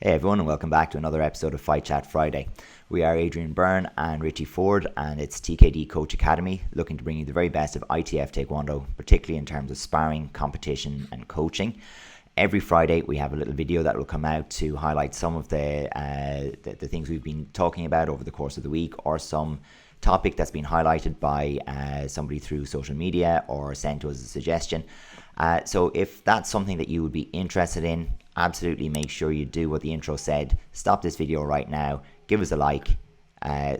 Hey everyone, and welcome back to another episode of Fight Chat Friday. We are Adrian Byrne and Richie Ford, and it's TKD Coach Academy, looking to bring you the very best of ITF Taekwondo, particularly in terms of sparring, competition and coaching. Every Friday we have a little video that will come out to highlight some of the things we've been talking about over the course of the week, or some topic that's been highlighted by somebody through social media or sent to us as a suggestion. So if that's something that you would be interested in, absolutely make sure you do what the intro said. Stop this video right now, give us a like,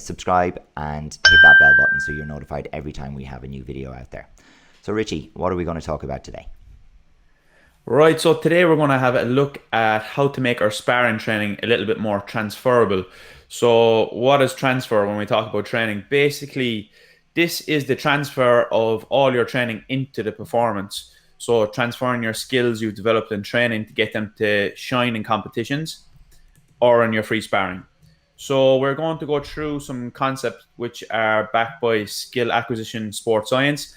subscribe and hit that bell button so you're notified every time we have a new video out there. So Richie, what are we going to talk about today? Right, so today we're going to have a look at how to make our sparring training a little bit more transferable. So what is transfer when we talk about training? Basically, this is the transfer of all your training into the performance. So transferring your skills you've developed in training to get them to shine in competitions or in your free sparring. So we're going to go through some concepts which are backed by skill acquisition sports science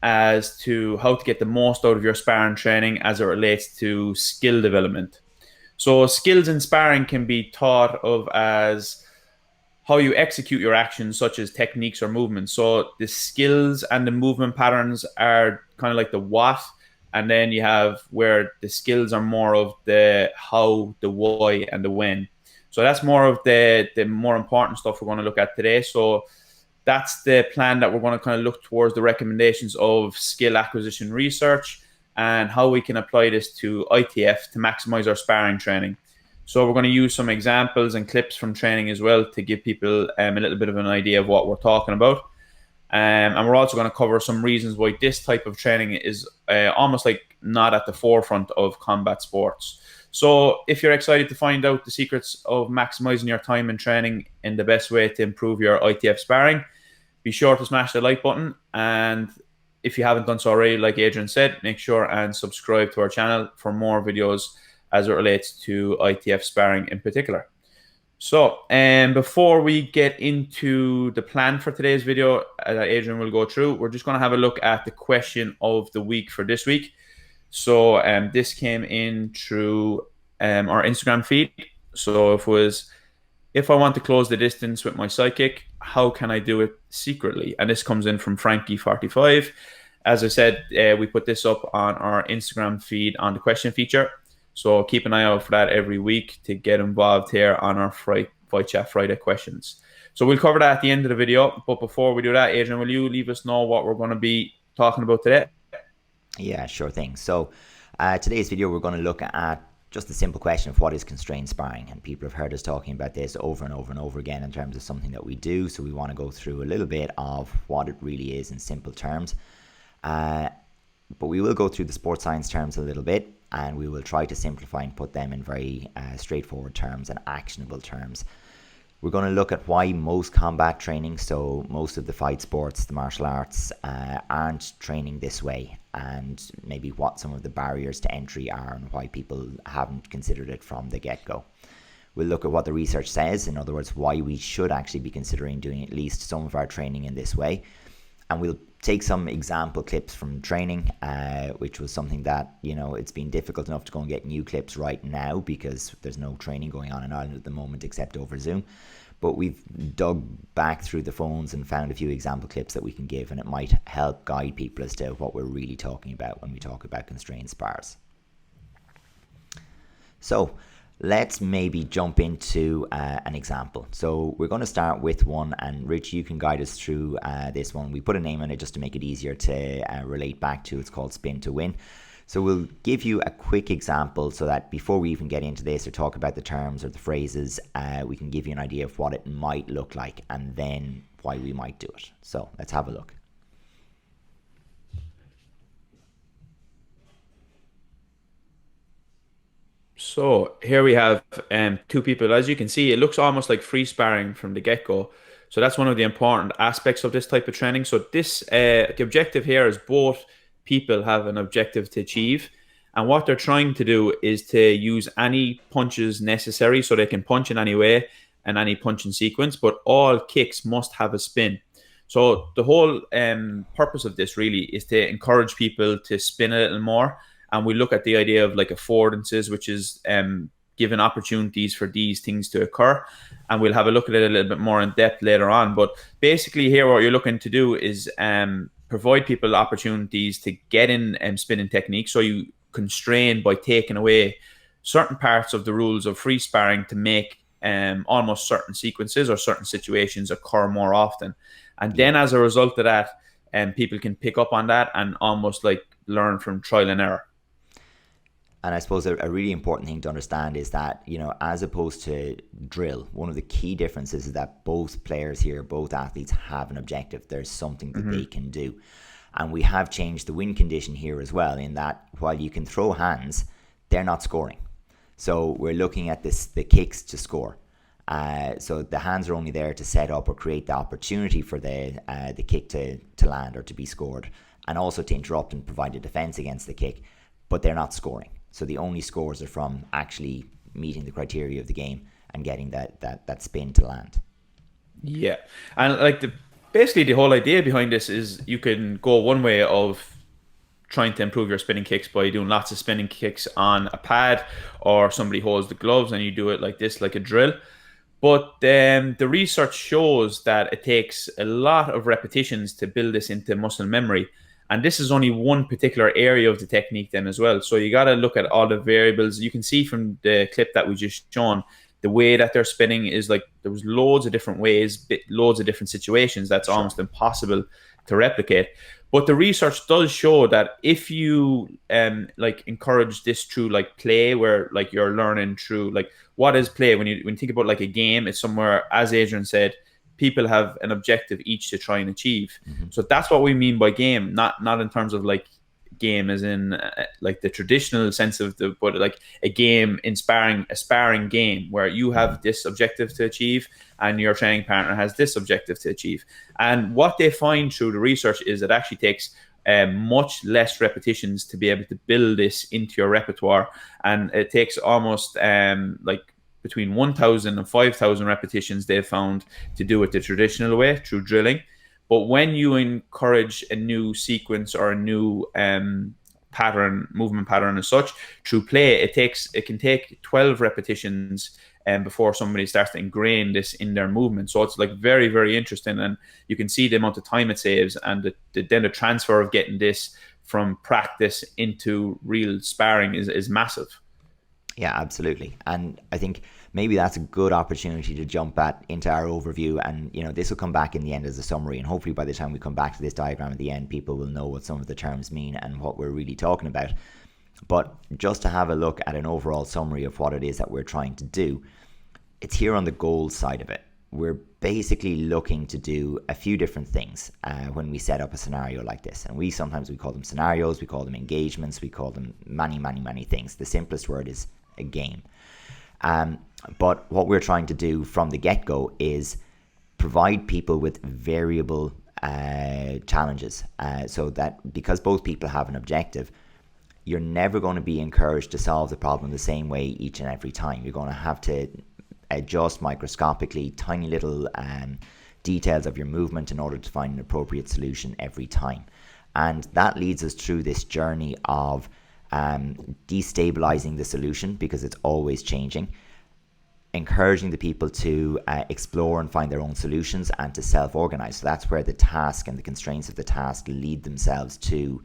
as to how to get the most out of your sparring training as it relates to skill development. So skills in sparring can be thought of as how you execute your actions, such as techniques or movements. So the skills and the movement patterns are kind of like the what, and then you have where the skills are more of the how, the why, and the when. So that's more of the more important stuff we're going to look at today. So that's the plan that we're going to kind of look towards the recommendations of skill acquisition research and how we can apply this to ITF to maximize our sparring training. So we're going to use some examples and clips from training as well to give people a little bit of an idea of what we're talking about. And we're also going to cover some reasons why this type of training is almost like not at the forefront of combat sports. So if you're excited to find out the secrets of maximizing your time in training in the best way to improve your ITF sparring, be sure to smash the like button. And if you haven't done so already, like Adrian said, make sure and subscribe to our channel for more videos as it relates to ITF sparring in particular. So, before we get into the plan for today's video that Adrian will go through, we're just going to have a look at the question of the week for this week. So, this came in through our Instagram feed. So, it was, if I want to close the distance with my sidekick, how can I do it secretly? And this comes in from Frankie45. As I said, we put this up on our Instagram feed on the question feature. So keep an eye out for that every week to get involved here on our Fight Chat Friday questions. So we'll cover that at the end of the video. But before we do that, Adrian, will you leave us know what we're going to be talking about today? Yeah, sure thing. So today's video, we're going to look at just a simple question of what is constrained sparring. And people have heard us talking about this over and over and over again in terms of something that we do. So we want to go through a little bit of what it really is in simple terms. But we will go through the sports science terms a little bit, and we will try to simplify and put them in very straightforward terms and actionable terms. We're going to look at why most combat training, so most of the fight sports, the martial arts, aren't training this way, and maybe what some of the barriers to entry are and why people haven't considered it from the get-go. We'll look at what the research says, in other words, why we should actually be considering doing at least some of our training in this way. And we'll take some example clips from training, which was something that, it's been difficult enough to go and get new clips right now because there's no training going on in Ireland at the moment except over Zoom. But we've dug back through the phones and found a few example clips that we can give, and it might help guide people as to what we're really talking about when we talk about constrained spars. So let's maybe jump into an example. So we're going to start with one, and Rich, you can guide us through this one. We put a name on it just to make it easier to relate back to. It's called Spin to Win. So we'll give you a quick example so that before we even get into this or talk about the terms or the phrases, we can give you an idea of what it might look like and then why we might do it. So let's have a look. So here we have two people. As you can see, it looks almost like free sparring from the get-go. So that's one of the important aspects of this type of training. So this the objective here is both people have an objective to achieve. And what they're trying to do is to use any punches necessary so they can punch in any way and any punching sequence, but all kicks must have a spin. So the whole purpose of this really is to encourage people to spin a little more. And we look at the idea of like affordances, which is given opportunities for these things to occur. And we'll have a look at it a little bit more in depth later on. But basically here, what you're looking to do is provide people opportunities to get in spinning techniques. So you constrain by taking away certain parts of the rules of free sparring to make almost certain sequences or certain situations occur more often. And then as a result of that, people can pick up on that and almost like learn from trial and error. And I suppose a really important thing to understand is that, you know, as opposed to drill, one of the key differences is that both players here, both athletes have an objective. There's something that they can do. And we have changed the win condition here as well, in that while you can throw hands, they're not scoring. So we're looking at the kicks to score. So the hands are only there to set up or create the opportunity for the kick to land or to be scored, and also to interrupt and provide a defense against the kick, but they're not scoring. So the only scores are from actually meeting the criteria of the game and getting that spin to land. Yeah, and like basically the whole idea behind this is you can go one way of trying to improve your spinning kicks by doing lots of spinning kicks on a pad, or somebody holds the gloves and you do it like this, like a drill. But the research shows that it takes a lot of repetitions to build this into muscle memory. And this is only one particular area of the technique then as well. So you got to look at all the variables. You can see from the clip that we just shown, the way that they're spinning is like there was loads of different ways, loads of different situations. That's almost impossible to replicate. But the research does show that if you like encourage this through like play, where like you're learning through like what is play, when you think about like a game, it's somewhere, as Adrian said, people have an objective each to try and achieve. So that's what we mean by game, not in terms of like game as in like the traditional sense of the, but like a game in sparring, a sparring game where you have this objective to achieve and your training partner has this objective to achieve. And what they find through the research is it actually takes much less repetitions to be able to build this into your repertoire, and it takes almost like between 1,000 and 5,000 repetitions they've found to do it the traditional way through drilling. But when you encourage a new sequence or a new pattern, movement pattern as such, through play, it can take 12 repetitions before somebody starts to ingrain this in their movement. So it's like very, very interesting, and you can see the amount of time it saves, and then the transfer of getting this from practice into real sparring is massive. Yeah, absolutely. And I think maybe that's a good opportunity to jump into our overview. And, you know, this will come back in the end as a summary. And hopefully by the time we come back to this diagram at the end, people will know what some of the terms mean and what we're really talking about. But just to have a look at an overall summary of what it is that we're trying to do, it's here on the goals side of it. We're basically looking to do a few different things when we set up a scenario like this. And sometimes we call them scenarios, we call them engagements, we call them many, many, many things. The simplest word is a game. But what we're trying to do from the get-go is provide people with variable challenges, so that because both people have an objective, you're never going to be encouraged to solve the problem the same way each and every time. You're going to have to adjust microscopically tiny little details of your movement in order to find an appropriate solution every time. And that leads us through this journey of destabilizing the solution, because it's always changing, encouraging the people to explore and find their own solutions and to self-organize. So that's where the task and the constraints of the task lead themselves to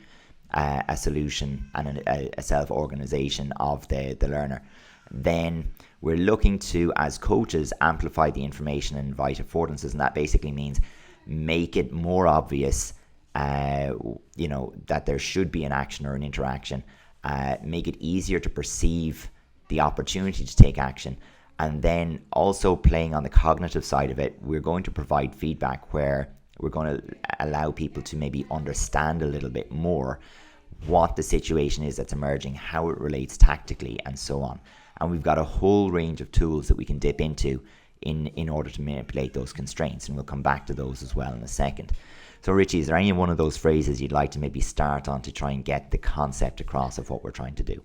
a solution and a self-organization of the learner. Then we're looking to, as coaches, amplify the information and invite affordances, and that basically means make it more obvious that there should be an action or an interaction. Make it easier to perceive the opportunity to take action. And then also playing on the cognitive side of it, we're going to provide feedback where we're going to allow people to maybe understand a little bit more what the situation is that's emerging, how it relates tactically, and so on. And we've got a whole range of tools that we can dip into in order to manipulate those constraints. And we'll come back to those as well in a second. So Richie, is there any one of those phrases you'd like to maybe start on to try and get the concept across of what we're trying to do?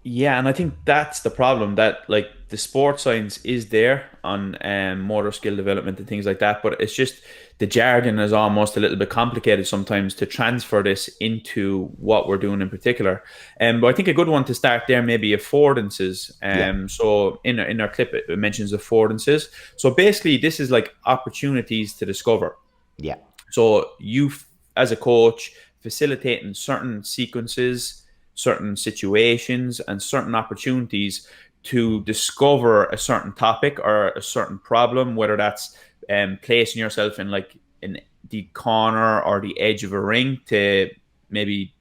Yeah, and I think that's the problem, that like the sports science is there on motor skill development and things like that, but it's just the jargon is almost a little bit complicated sometimes to transfer this into what we're doing in particular. But I think a good one to start there maybe affordances. Yeah, So in our clip it mentions affordances. So basically this is like opportunities to discover. yeah, So as a coach, facilitating certain sequences, certain situations, and certain opportunities to discover a certain topic or a certain problem, whether that's placing yourself in like in the corner or the edge of a ring to maybe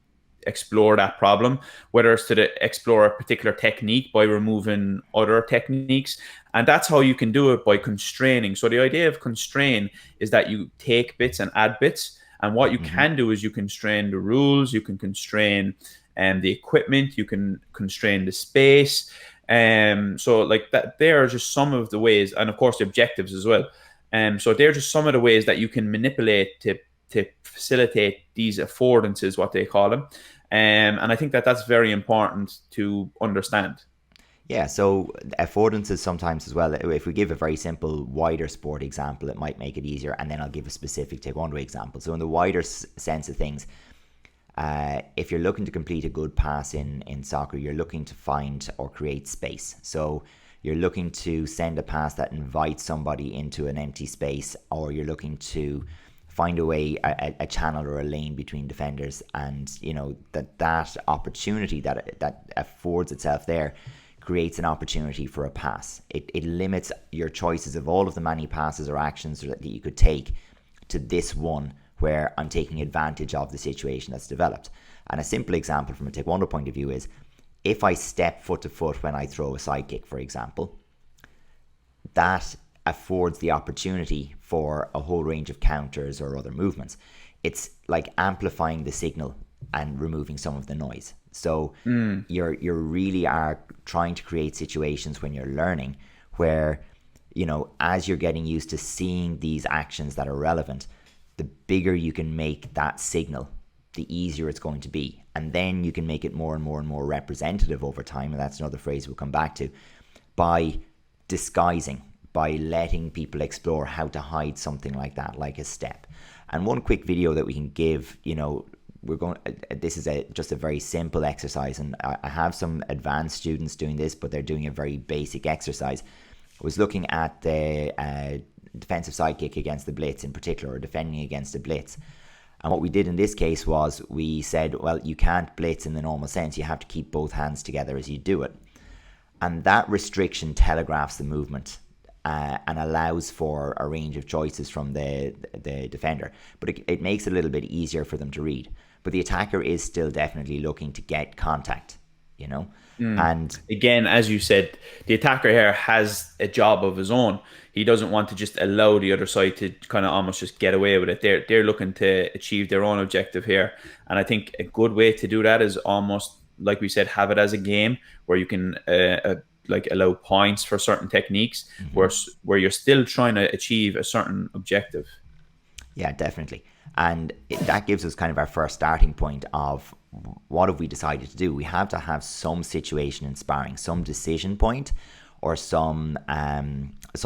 explore that problem, whether it's to explore a particular technique by removing other techniques. And that's how you can do it, by constraining. So the idea of constrain is that you take bits and add bits. And what you hmm can do is you constrain the rules, you can constrain the equipment, you can constrain the space. So like that, there are just some of the ways, and of course the objectives as well. So they're just some of the ways that you can manipulate to facilitate these affordances, what they call them. And I think that that's very important to understand. yeah. So affordances sometimes as well. If we give a very simple wider sport example, it might make it easier, and then I'll give a specific Taekwondo example. So in the wider sense of things, if you're looking to complete a good pass in soccer, you're looking to find or create space. So you're looking to send a pass that invites somebody into an empty space, or you're looking to find a way, a channel or a lane between defenders, and you know that opportunity that affords itself there creates an opportunity for a pass. It limits your choices of all of the many passes or actions that you could take to this one where I'm taking advantage of the situation that's developed. And a simple example from a Taekwondo point of view is if I step foot to foot when I throw a side kick, for example, that affords the opportunity for a whole range of counters or other movements. It's like amplifying the signal and removing some of the noise. So Mm. you really are trying to create situations when you're learning where, you know, as you're getting used to seeing these actions that are relevant, the bigger you can make that signal, the easier it's going to be. And then you can make it more and more and more representative over time. And that's another phrase we'll come back to, by disguising, by letting people explore how to hide something like that, like a step. And one quick video that we can give, you know, we're going, this is just a very simple exercise, and I have some advanced students doing this, but they're doing a very basic exercise. I was looking at the defensive side kick against the blitz in particular, or defending against a blitz. And what we did in this case was we said, well, you can't blitz in the normal sense. You have to keep both hands together as you do it. And that restriction telegraphs the movement and allows for a range of choices from the defender. But it makes it a little bit easier for them to read. But the attacker is still definitely looking to get contact, you know? Mm. And Again, as you said, the attacker here has a job of his own. He doesn't want to just allow the other side to kind of almost just get away with it. They're looking to achieve their own objective here, and I think a good way to do that is almost like we said, have it as a game where you can like allow points for certain techniques, mhm. where you're still trying to achieve a certain objective. Yeah, definitely. And that gives us kind of our first starting point of what have we decided to do. We have to have some situation in sparring, some decision point, or some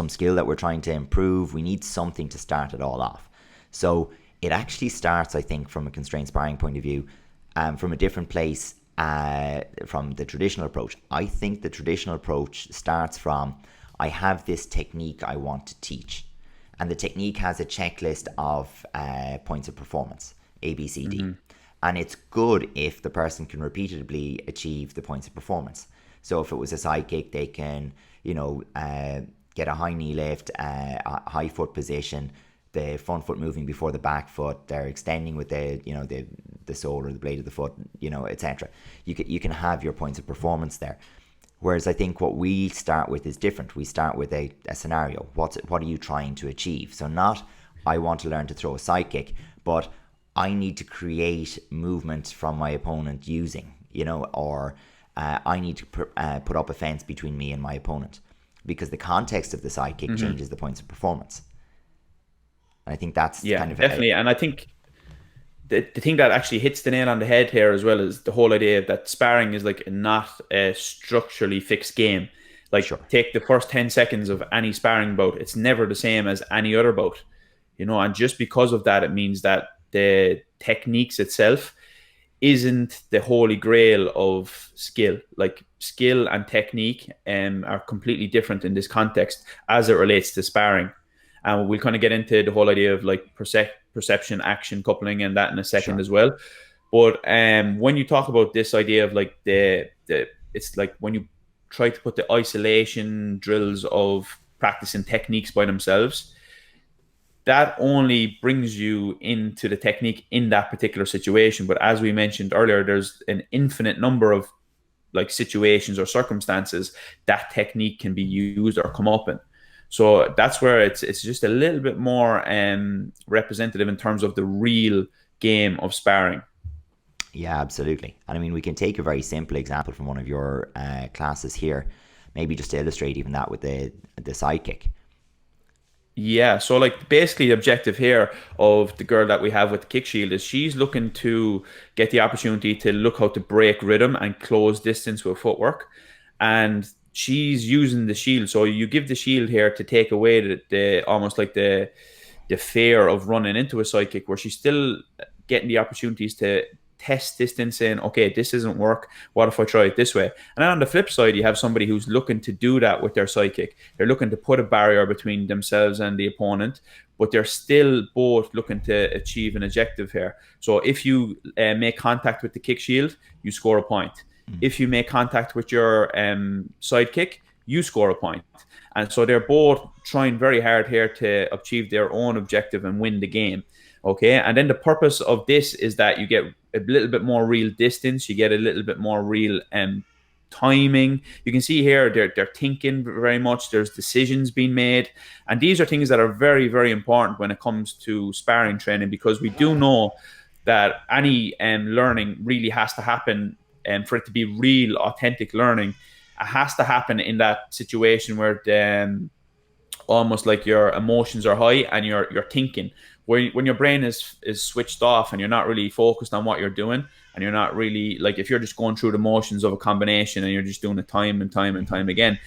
skill that we're trying to improve. We need something to start it all off. So it actually starts, I think, from a constrained sparring point of view, from a different place from the traditional approach. I think the traditional approach starts from, I have this technique I want to teach, and the technique has a checklist of points of performance, A, B, C, D. Mm-hmm. And it's good if the person can repeatedly achieve the points of performance. So if it was a side kick, they can, you know, get a high knee lift, a high foot position, the front foot moving before the back foot, they're extending with the, you know, the sole or the blade of the foot, you know, etc. You can have your points of performance there. Whereas I think what we start with is different. We start with a scenario. What are you trying to achieve? So not, I want to learn to throw a side kick, but I need to create movement from my opponent using, you know, or I need to put up a fence between me and my opponent, because the context of the side kick Mm-hmm. changes the points of performance. And I think that's Yeah, kind of definitely. And I think the thing that actually hits the nail on the head here as well is the whole idea that sparring is like not a structurally fixed game. Sure. Like take the first 10 seconds of any sparring bout, it's never the same as any other bout, and just because of that, it means that the techniques itself isn't the holy grail of skill. Like skill and technique are completely different in this context as it relates to sparring. And we'll kind of get into the whole idea of like perception, action, coupling, and that in a second Sure. as well. But when you talk about this idea of like the it's like when you try to put the isolation drills of practicing techniques by themselves, that only brings you into the technique in that particular situation. But as we mentioned earlier, there's an infinite number of like situations or circumstances that technique can be used or come up in. So that's where it's just a little bit more representative in terms of the real game of sparring. Yeah, absolutely. And I mean, we can take a very simple example from one of your classes here, maybe just to illustrate even that with the sidekick. Yeah, so like basically the objective here of the girl that we have with the kick shield is she's looking to get the opportunity to look how to break rhythm and close distance with footwork. And she's using the shield. So you give the shield here to take away the almost like the fear of running into a side kick, where she's still getting the opportunities to test distance in, okay, this doesn't work. What if I try it this way? And then on the flip side, you have somebody who's looking to do that with their side kick. They're looking to put a barrier between themselves and the opponent, but they're still both looking to achieve an objective here. So if you make contact with the kick shield, you score a point. Mm. If you make contact with your side kick, you score a point. And so they're both trying very hard here to achieve their own objective and win the game. Okay. And then the purpose of this is that you get a little bit more real distance, you get a little bit more real timing. You can see here they're thinking very much. There's decisions being made. And these are things that are very, very important when it comes to sparring training, because we do know that any learning really has to happen, and for it to be real, authentic learning, it has to happen in that situation where almost like your emotions are high and you're thinking. When your brain is switched off and you're not really focused on what you're doing, and you're not really, like, if you're just going through the motions of a combination and you're just doing it time and time and time again,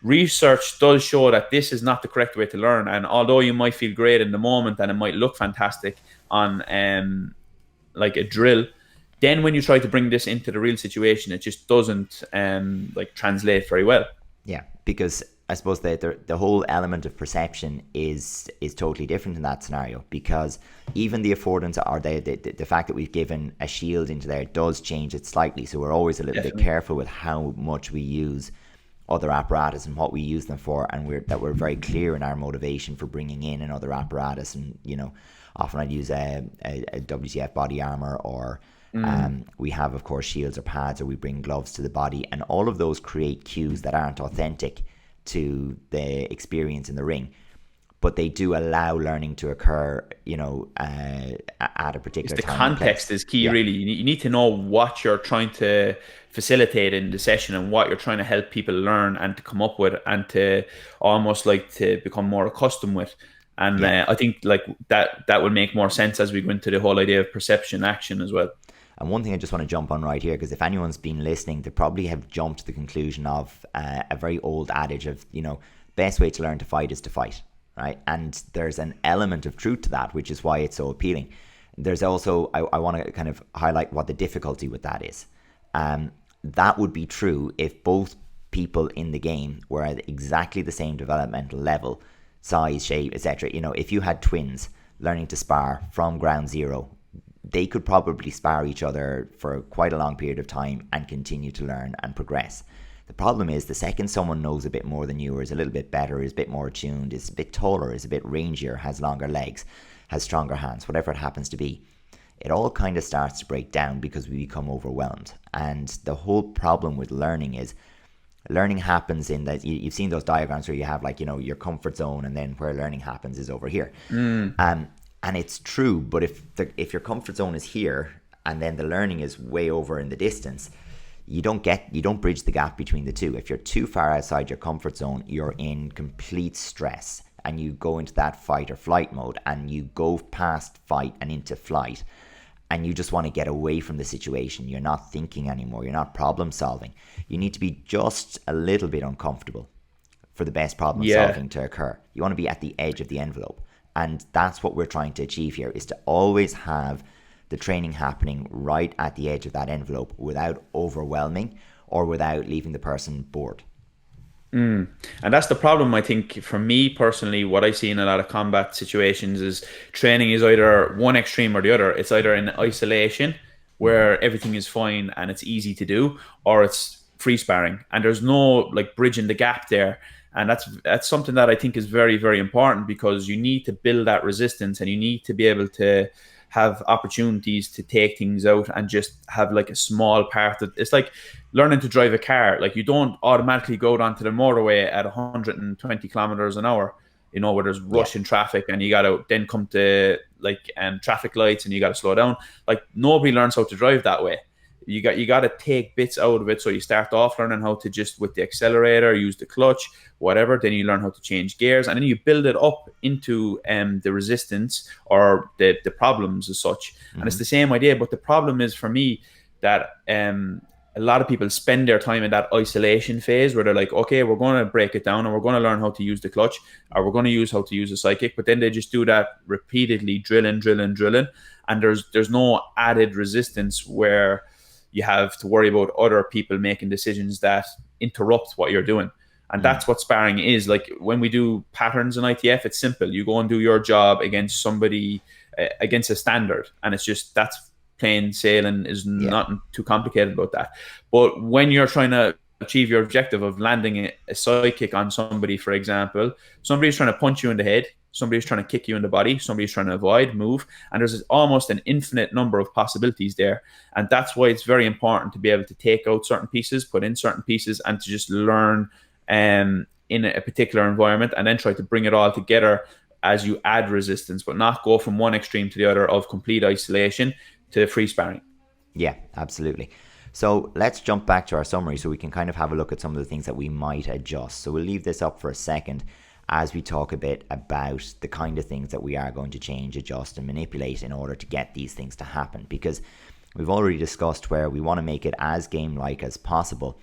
research does show that this is not the correct way to learn. And although you might feel great in the moment and it might look fantastic on like a drill, then when you try to bring this into the real situation, it just doesn't like translate very well. Yeah, because I suppose that the whole element of perception is totally different in that scenario, because even the affordance or the fact that we've given a shield into there does change it slightly. So we're always a little bit careful with how much we use other apparatus and what we use them for, and we're very clear in our motivation for bringing in another apparatus. And often I'd use a WTF body armor, or we have, of course, shields or pads, or we bring gloves to the body, and all of those create cues that aren't authentic to the experience in the ring, but they do allow learning to occur, at a particular The time. context is key, really. You need to know what you're trying to facilitate in the session and what you're trying to help people learn and to come up with and to almost like to become more accustomed with. And I think like that would make more sense as we go into the whole idea of perception action as well. And one thing I just want to jump on right here, because if anyone's been listening, they probably have jumped to the conclusion of a very old adage of, best way to learn to fight is to fight, right? And there's an element of truth to that, which is why it's so appealing. There's also, I want to kind of highlight what the difficulty with that is. That would be true if both people in the game were at exactly the same developmental level, size, shape, etc. If you had twins learning to spar from ground zero, they could probably spar each other for quite a long period of time and continue to learn and progress. The problem is, the second someone knows a bit more than you, or is a little bit better, is a bit more attuned, is a bit taller, is a bit rangier, has longer legs, has stronger hands, whatever it happens to be, it all kind of starts to break down because we become overwhelmed. And the whole problem with learning is, learning happens in that you've seen those diagrams where you have like, your comfort zone, and then where learning happens is over here. And it's true, but if your comfort zone is here and then the learning is way over in the distance, you don't bridge the gap between the two. If you're too far outside your comfort zone, you're in complete stress, and you go into that fight or flight mode, and you go past fight and into flight. and you just want to get away from the situation. You're not thinking anymore. You're not problem solving. You need to be just a little bit uncomfortable for the best problem Yeah. solving to occur. You want to be at the edge of the envelope. And that's what we're trying to achieve here, is to always have the training happening right at the edge of that envelope without overwhelming or without leaving the person bored. And that's the problem, I think, for me personally. What I see in a lot of combat situations is training is either one extreme or the other. It's either in isolation, where everything is fine and it's easy to do, or it's free sparring, and there's no like bridging the gap there. And that's something that I think is very, very important, because you need to build that resistance, and you need to be able to have opportunities to take things out and just have like a small part of it's like learning to drive a car. Like, you don't automatically go down to the motorway at 120 kilometers an hour, you know, where there's Yeah. rushing traffic, and you got to then come to like traffic lights and you got to slow down. Like, nobody learns how to drive that way. You got to take bits out of it. So you start off learning how to just with the accelerator, use the clutch, whatever. Then you learn how to change gears, and then you build it up into the resistance or the problems as such. And it's the same idea. But the problem is for me that a lot of people spend their time in that isolation phase where they're like, okay, we're going to break it down and we're going to learn how to use the clutch, or we're going to use how to use a psychic. But then they just do that repeatedly, drilling, and there's no added resistance where you have to worry about other people making decisions that interrupt what you're doing. And that's what sparring is. Like, when we do patterns in ITF, it's simple. You go and do your job against somebody, against a standard, and it's just, that's plain sailing. Is nothing too complicated about that. But when you're trying to achieve your objective of landing a side kick on somebody, for example, somebody's trying to punch you in the head, somebody's trying to kick you in the body, somebody's trying to avoid, move, and there's almost an infinite number of possibilities there. And that's why it's very important to be able to take out certain pieces, put in certain pieces, and to just learn in a particular environment, and then try to bring it all together as you add resistance, but not go from one extreme to the other of complete isolation to free sparring. Yeah, absolutely. So let's jump back to our summary so we can kind of have a look at some of the things that we might adjust. So we'll leave this up for a second as we talk a bit about the kind of things that we are going to change, adjust, and manipulate in order to get these things to happen. Because we've already discussed where we want to make it as game-like as possible,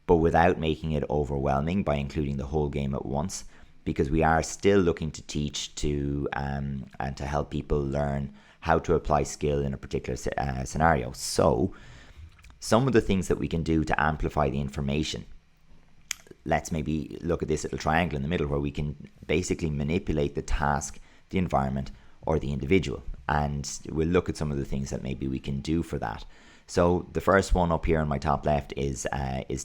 but without making it overwhelming by including the whole game at once, because we are still looking to teach to and to help people learn how to apply skill in a particular scenario. So some of the things that we can do to amplify the information, let's maybe look at this little triangle in the middle where we can basically manipulate the task, the environment, or the individual. And we'll look at some of the things that maybe we can do for that. So the first one up here on my top left is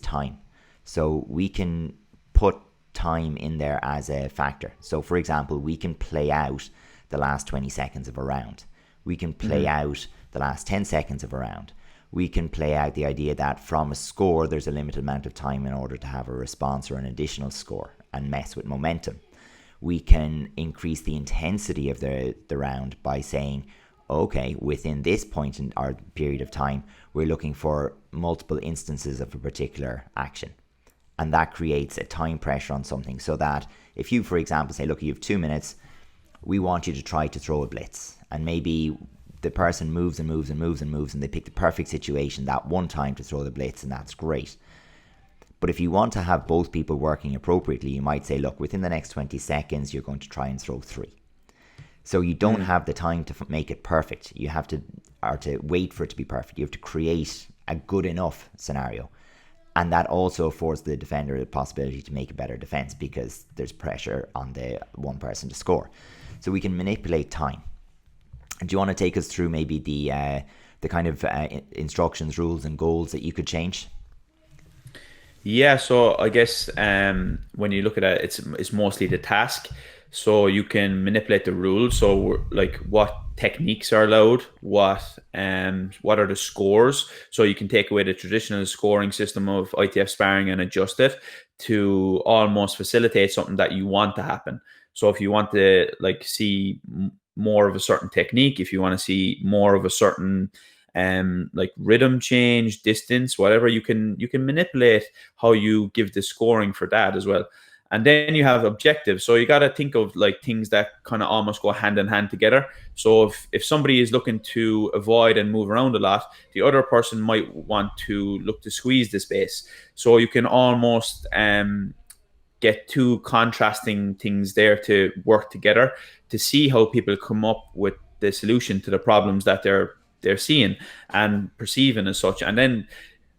time. So we can put time in there as a factor. So for example, we can play out the last 20 seconds of a round. We can play out the last 10 seconds of a round. We can play out the idea that from a score, there's a limited amount of time in order to have a response or an additional score, and mess with momentum. We can increase the intensity of the round by saying, okay, within this point in our period of time, we're looking for multiple instances of a particular action. And that creates a time pressure on something, so that if you, for example, say, look, you have 2 minutes, we want you to try to throw a blitz. And maybe the person moves and moves and moves and moves, and they pick the perfect situation that one time to throw the blitz, and that's great. But if you want to have both people working appropriately, you might say, look, within the next 20 seconds, you're going to try and throw 3. So you don't have the time to make it perfect. You have to, or to wait for it to be perfect. You have to create a good enough scenario. And that also affords the defender the possibility to make a better defense, because there's pressure on the one person to score. So we can manipulate time. Do you want to take us through maybe the kind of instructions, rules, and goals that you could change? Yeah, so I guess when you look at it, it's mostly the task. So you can manipulate the rules. So like what techniques are allowed, what are the scores. So you can take away the traditional scoring system of ITF sparring and adjust it to almost facilitate something that you want to happen. So if you want to like see more of a certain technique, if you want to see more of a certain like rhythm change, distance, whatever, you can manipulate how you give the scoring for that as well. And then you have objectives. So you got to think of like things that kind of almost go hand in hand together. So if somebody is looking to avoid and move around a lot, the other person might want to look to squeeze the space. So you can almost get two contrasting things there to work together to see how people come up with the solution to the problems that they're seeing and perceiving as such. And then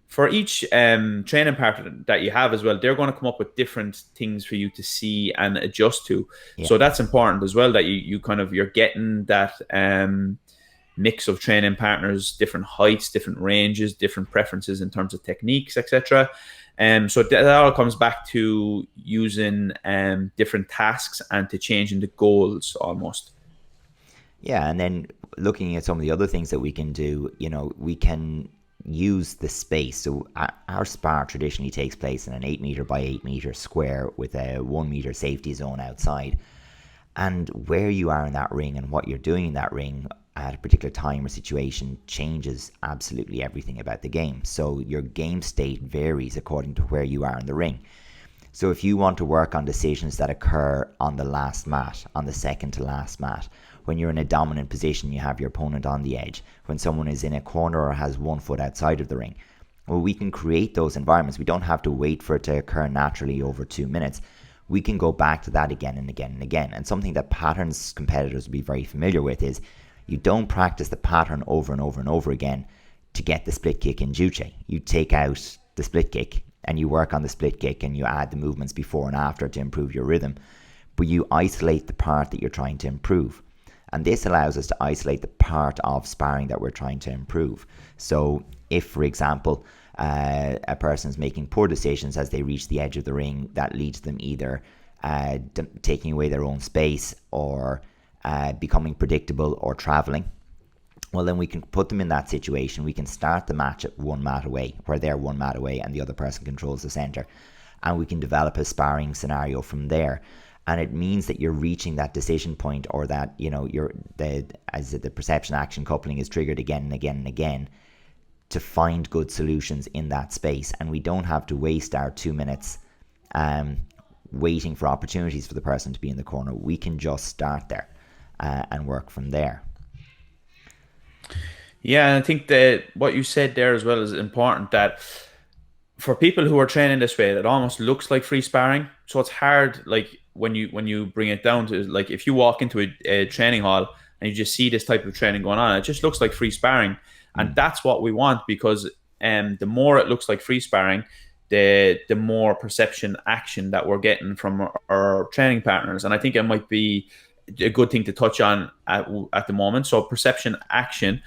for each training partner that you have as well, they're going to come up with different things for you to see and adjust to. Yeah. So that's important as well, that you kind of, you're getting that mix of training partners, different heights, different ranges, different preferences in terms of techniques, etc. So that all comes back to using different tasks and to changing the goals almost. Yeah, and then looking at some of the other things that we can do, we can use the space. So our spar traditionally takes place in an 8 meter by 8 meter square with a 1 meter safety zone outside. And where you are in that ring and what you're doing in that ring at a particular time or situation changes absolutely everything about the game. So your game state varies according to where you are in the ring. So if you want to work on decisions that occur on the last mat, on the second to last mat, when you're in a dominant position, you have your opponent on the edge, when someone is in a corner or has 1 foot outside of the ring, well, we can create those environments. We don't have to wait for it to occur naturally over 2 minutes. We can go back to that again and again and again. And something that patterns competitors will be very familiar with is you don't practice the pattern over and over and over again to get the split kick in juche. You take out the split kick and you work on the split kick and you add the movements before and after to improve your rhythm, but you isolate the part that you're trying to improve. And this allows us to isolate the part of sparring that we're trying to improve. So if, for example, a person is making poor decisions as they reach the edge of the ring, that leads them either taking away their own space or becoming predictable or traveling, well, then we can put them in that situation. We can start the match at 1 mat away, where they're 1 mat away and the other person controls the center. And we can develop a sparring scenario from there. And it means that you're reaching that decision point, or that, as the perception action coupling is triggered again and again and again to find good solutions in that space. And we don't have to waste our 2 minutes waiting for opportunities for the person to be in the corner. We can just start there and work from there. Yeah, and I think that what you said there as well is important, that for people who are training this way, it almost looks like free sparring. So it's hard, like when you bring it down to, like, if you walk into a training hall and you just see this type of training going on, it just looks like free sparring. And that's what we want, because the more it looks like free sparring, the more perception action that we're getting from our training partners. And I think it might be a good thing to touch on at the moment. So perception action,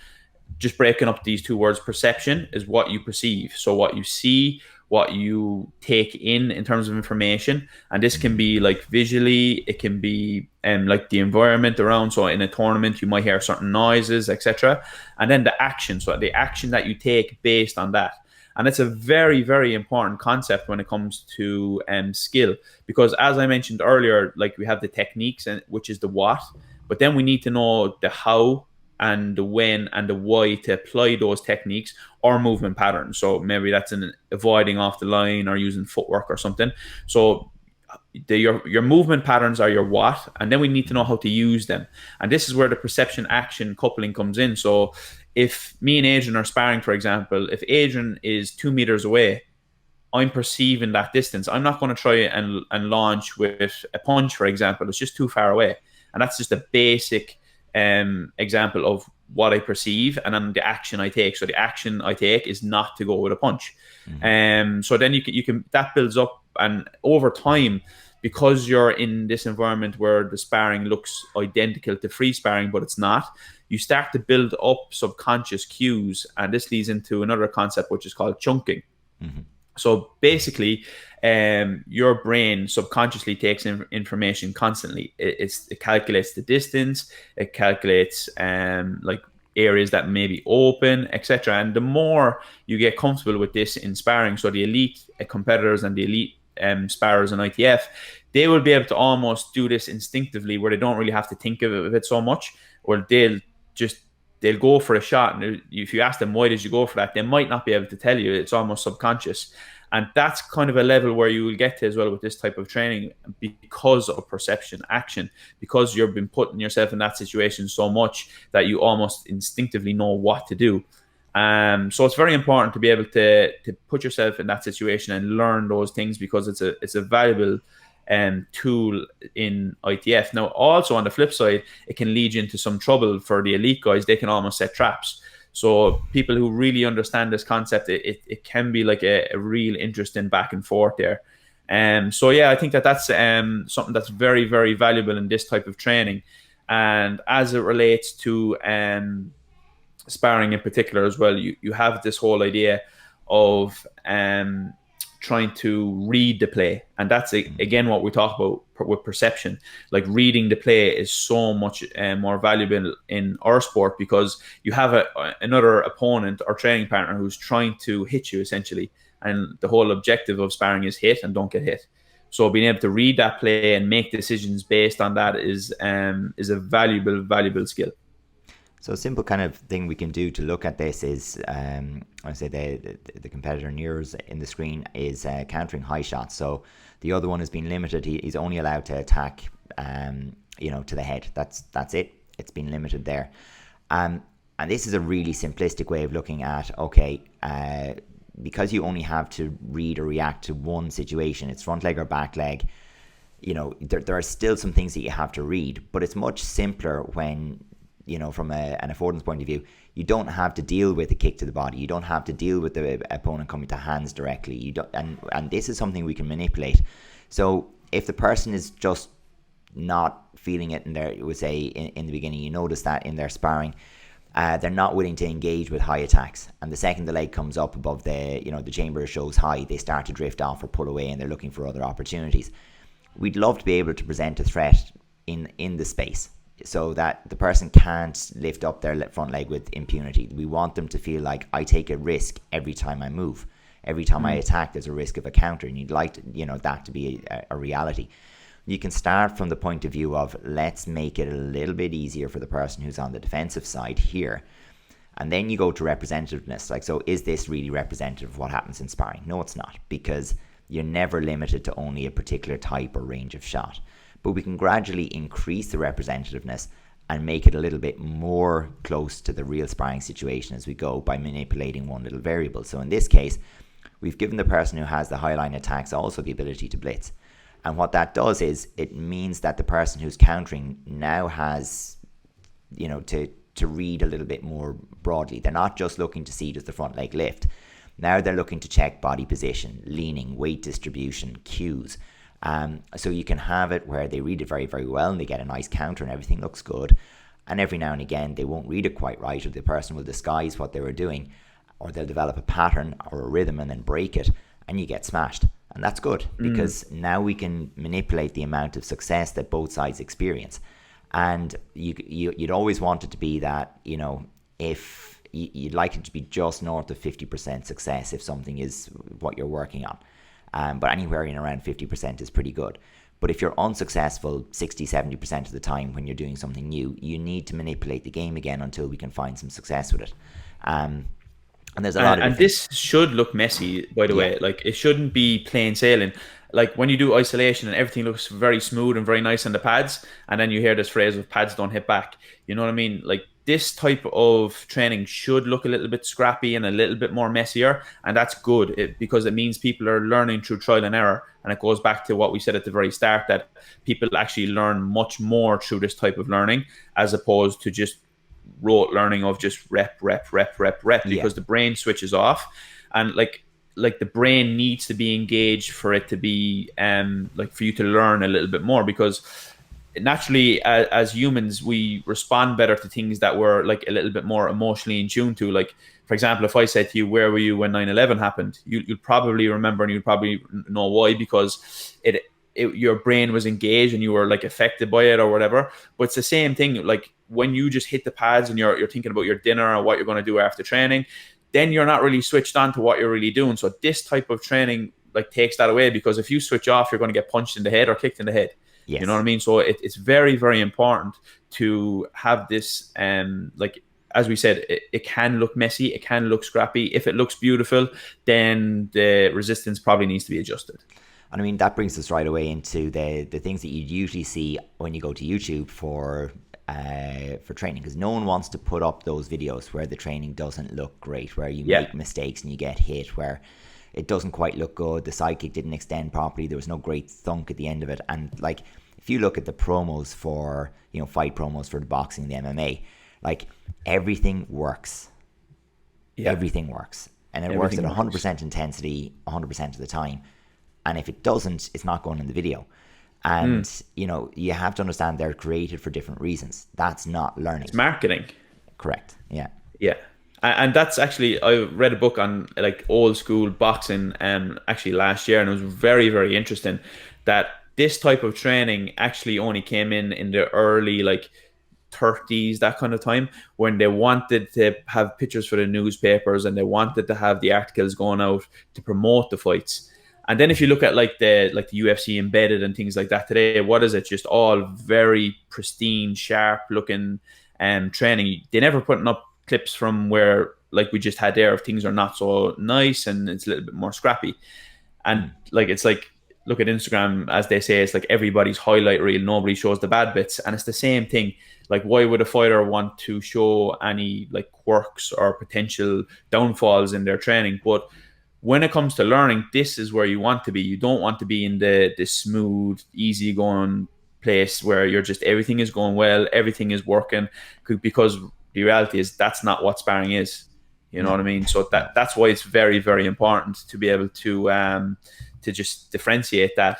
just breaking up these two words. Perception is what you perceive, so what you see, what you take in terms of information. And this can be like visually, it can be like the environment around. So in a tournament you might hear certain noises, etc. And then the action, so the action that you take based on that. And it's a very, very important concept when it comes to skill, because as I mentioned earlier, like we have the techniques, and which is the what, but then we need to know the how and the when and the why to apply those techniques or movement patterns. So maybe that's in avoiding off the line or using footwork or something. So your movement patterns are your what, and then we need to know how to use them. And this is where the perception action coupling comes in. So if me and Adrian are sparring, for example, if Adrian is 2 meters away, I'm perceiving that distance. I'm not going to try and launch with a punch, for example. It's just too far away. And that's just a basic example of what I perceive, and then the action I take. So the action I take is not to go with a punch. So then you can that builds up, and over time, because you're in this environment where the sparring looks identical to free sparring, but it's not, you start to build up subconscious cues, and this leads into another concept which is called chunking. So basically, your brain subconsciously takes information constantly. It calculates the distance, it calculates like areas that may be open, etc. And the more you get comfortable with this in sparring, so the elite competitors and the elite sparrers in ITF, they will be able to almost do this instinctively, where they don't really have to think of it so much, or they'll go for a shot. And if you ask them, why did you go for that? They might not be able to tell you. It's almost subconscious. And that's kind of a level where you will get to as well with this type of training, because of perception, action, because you've been putting yourself in that situation so much that you almost instinctively know what to do. So it's very important to be able to put yourself in that situation and learn those things, because it's a valuable tool in ITF. Now, also on the flip side, it can lead you into some trouble for the elite guys. They can almost set traps. So people who really understand this concept, it can be like a real interesting back and forth there. So yeah, I think that's something that's very, very valuable in this type of training. And as it relates to sparring in particular as well, you have this whole idea of trying to read the play, and that's again what we talk about with perception. Like, reading the play is so much more valuable in our sport, because you have another opponent or training partner who's trying to hit you essentially, and the whole objective of sparring is hit and don't get hit. So being able to read that play and make decisions based on that is a valuable skill. So a simple kind of thing we can do to look at this is, I say the competitor near us in the screen is countering high shots. So the other one has been limited. He's only allowed to attack, to the head. That's it. It's been limited there. And this is a really simplistic way of looking at, okay, because you only have to read or react to one situation, it's front leg or back leg, there are still some things that you have to read, but it's much simpler when, from an affordance point of view, you don't have to deal with a kick to the body. You don't have to deal with the opponent coming to hands directly. You don't, and this is something we can manipulate. So if the person is just not feeling it in their, we say in the beginning, you notice that in their sparring, they're not willing to engage with high attacks. And the second the leg comes up above the chamber shows high, they start to drift off or pull away, and they're looking for other opportunities. We'd love to be able to present a threat in the space, so that the person can't lift up their front leg with impunity. We want them to feel like, I take a risk every time I move. Every time I attack, there's a risk of a counter, and you'd like that to be a reality. You can start from the point of view of, let's make it a little bit easier for the person who's on the defensive side here. And then you go to representativeness. Like, so is this really representative of what happens in sparring? No, it's not, because you're never limited to only a particular type or range of shot. But we can gradually increase the representativeness and make it a little bit more close to the real sparring situation as we go, by manipulating one little variable. So in this case, we've given the person who has the high line attacks also the ability to blitz. And what that does is, it means that the person who's countering now has, to read a little bit more broadly. They're not just looking to see, does the front leg lift? Now they're looking to check body position, leaning, weight distribution, cues. So you can have it where they read it very, very well, and they get a nice counter and everything looks good. And every now and again, they won't read it quite right, or the person will disguise what they were doing, or they'll develop a pattern or a rhythm and then break it, and you get smashed. And that's good, because now we can manipulate the amount of success that both sides experience. And you'd always want it to be that, if you'd like it to be just north of 50% success if something is what you're working on. But anywhere in around 50% is pretty good. But if you're unsuccessful 60-70% of the time when you're doing something new, you need to manipulate the game again until we can find some success with it. And there's a lot of and this should look messy, by the way. Like, it shouldn't be plain sailing. Like, when you do isolation and everything looks very smooth and very nice on the pads, and then you hear this phrase of pads don't hit back. You know what I mean? Like, this type of training should look a little bit scrappy and a little bit more messier, and that's good, because it means people are learning through trial and error. And it goes back to what we said at the very start, that people actually learn much more through this type of learning, as opposed to just rote learning of just rep, because the brain switches off, and like the brain needs to be engaged for it to be for you to learn a little bit more, because naturally as humans we respond better to things that we're like a little bit more emotionally in tune to. Like, for example, if I said to you, where were you when 9/11 happened, you'd probably remember, and you'd probably know why, because your brain was engaged and you were like affected by it or whatever. But it's the same thing. Like, when you just hit the pads and you're thinking about your dinner or what you're going to do after training, then you're not really switched on to what you're really doing. So this type of training like takes that away, because if you switch off, you're going to get punched in the head or kicked in the head. Yes. You know what I mean? So it's very, very important to have this as we said, it can look messy, it can look scrappy. If it looks beautiful, then the resistance probably needs to be adjusted. And I mean, that brings us right away into the things that you usually see when you go to YouTube for training, because no one wants to put up those videos where the training doesn't look great, where you make mistakes and you get hit, where it doesn't quite look good, the side kick didn't extend properly, there was no great thunk at the end of it. And like, if you look at the promos for, you know, fight promos for the boxing and the MMA, like, everything works. Everything works. And it works at 100% intensity 100% of the time. And if it doesn't, it's not going in the video. And, you know, you have to understand they're created for different reasons. That's not learning. It's marketing. Correct. Yeah. Yeah. And that's actually, I read a book on like old school boxing actually last year, and it was very, very interesting that this type of training actually only came in the early like 30s, that kind of time, when they wanted to have pictures for the newspapers and they wanted to have the articles going out to promote the fights. And then if you look at like the UFC embedded and things like that today, what is it? Just all very pristine, sharp looking training. They never putting up clips from where, like we just had there, if things are not so nice and it's a little bit more scrappy. And like, it's like, look at Instagram, as they say, it's like everybody's highlight reel. Nobody shows the bad bits. And it's the same thing. Like, why would a fighter want to show any like quirks or potential downfalls in their training? But when it comes to learning, this is where you want to be. You don't want to be in the smooth, easy going place where you're just, everything is going well, everything is working, because the reality is that's not what sparring is. You know what I mean? So that's why it's very, very important to be able to just differentiate that.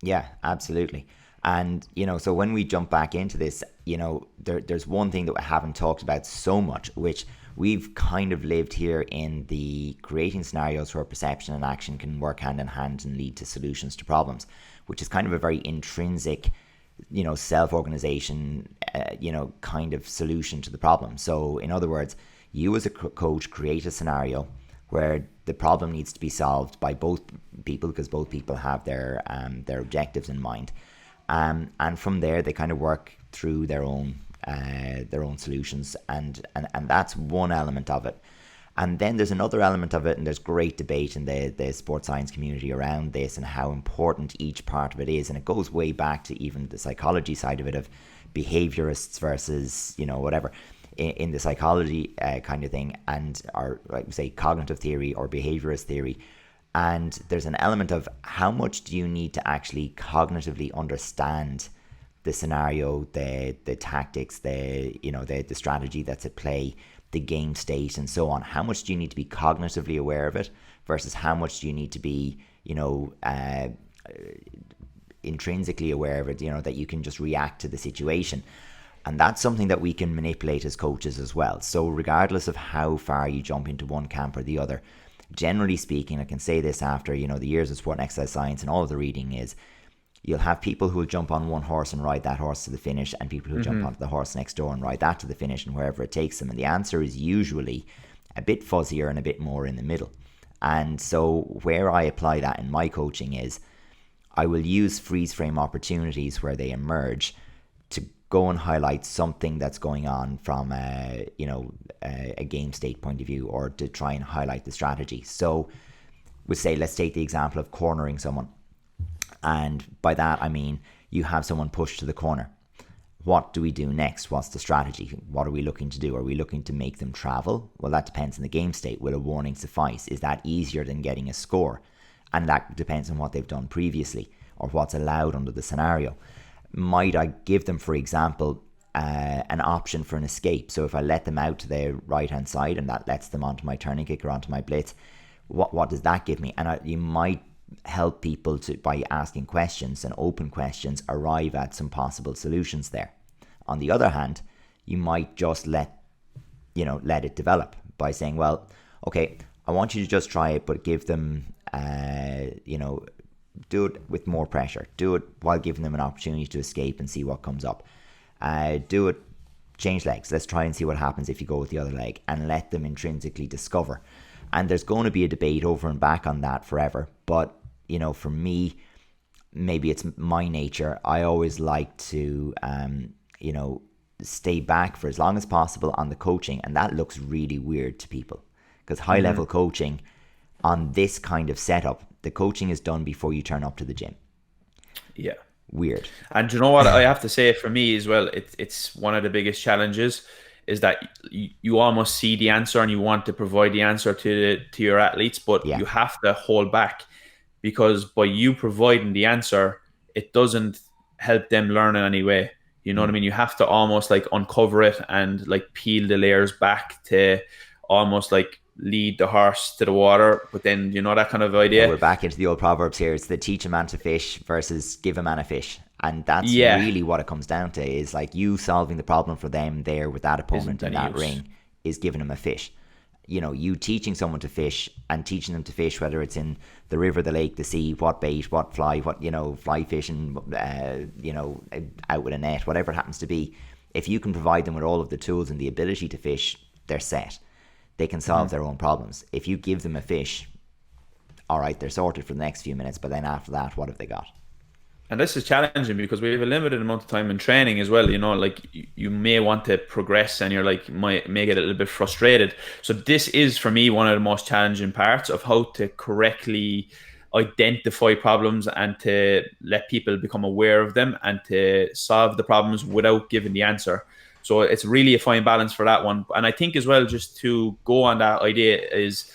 Yeah, absolutely. And, you know, so when we jump back into this, you know, there's one thing that we haven't talked about so much, which we've kind of lived here in the creating scenarios where perception and action can work hand in hand and lead to solutions to problems, which is kind of a very intrinsic, you know, self-organization, you know, kind of solution to the problem. So in other words, you as a coach create a scenario where the problem needs to be solved by both people, because both people have their objectives in mind. And from there, they kind of work through their own solutions, and that's one element of it. And then there's another element of it, and there's great debate in the sports science community around this and how important each part of it is. And it goes way back to even the psychology side of it, of behaviorists versus, you know, whatever, in the psychology kind of thing, and or like say cognitive theory or behaviorist theory. And there's an element of how much do you need to actually cognitively understand the scenario, the tactics, the strategy that's at play, the game state, and so on. How much do you need to be cognitively aware of it versus how much do you need to be, you know, intrinsically aware of it, you know, that you can just react to the situation. And that's something that we can manipulate as coaches as well. So regardless of how far you jump into one camp or the other, generally speaking, I can say this after, you know, the years of sport and exercise science and all of the reading, is you'll have people who will jump on one horse and ride that horse to the finish, and people who jump onto the horse next door and ride that to the finish, and wherever it takes them. And the answer is usually a bit fuzzier and a bit more in the middle. And so where I apply that in my coaching is I will use freeze frame opportunities where they emerge to go and highlight something that's going on from a game state point of view, or to try and highlight the strategy. So we'll say, let's take the example of cornering someone. And by that, I mean, you have someone pushed to the corner. What do we do next? What's the strategy? What are we looking to do? Are we looking to make them travel? Well, that depends on the game state. Will a warning suffice? Is that easier than getting a score? And that depends on what they've done previously or what's allowed under the scenario. Might I give them, for example, an option for an escape? So if I let them out to the right-hand side and that lets them onto my turning kick or onto my blitz, what does that give me? And you might help people to, by asking questions and open questions, arrive at some possible solutions there. On the other hand, you might just let it develop by saying, well, okay, I want you to just try it, but give them, do it with more pressure. Do it while giving them an opportunity to escape and see what comes up. Do it, change legs. Let's try and see what happens if you go with the other leg, and let them intrinsically discover. And there's going to be a debate over and back on that forever. But, you know, for me, maybe it's my nature. I always like to, stay back for as long as possible on the coaching, and that looks really weird to people because high level coaching on this kind of setup, the coaching is done before you turn up to the gym. Yeah. Weird. And you know what I have to say for me as well, it's one of the biggest challenges is that you almost see the answer and you want to provide the answer to your athletes, but Yeah. you have to hold back because by you providing the answer, it doesn't help them learn in any way. You know what I mean? You have to almost like uncover it and like peel the layers back to almost like lead the horse to the water. But then, you know, that kind of Yeah, idea. we're back into the old proverbs here. It's the teach a man to fish versus give a man a fish. And that's Yeah. really what it comes down to, is like you solving the problem for them there with that opponent Isn't in any that use. ring is giving them a fish. You know, you teaching someone to fish and teaching them to fish, whether it's in the river, the lake, the sea, what bait, what fly, what, you know, fly fishing, you know, out with a net, whatever it happens to be. If you can provide them with all of the tools and the ability to fish, they're set. They can solve their own problems. If you give them a fish, all right, they're sorted for the next few minutes, but then after that, what have they got? And this is challenging because we have a limited amount of time in training as well. You know, like you may want to progress and you're like, may get a little bit frustrated. So this is for me one of the most challenging parts of how to correctly identify problems and to let people become aware of them and to solve the problems without giving the answer. So it's really a fine balance for that one. And I think as well, just to go on that idea is,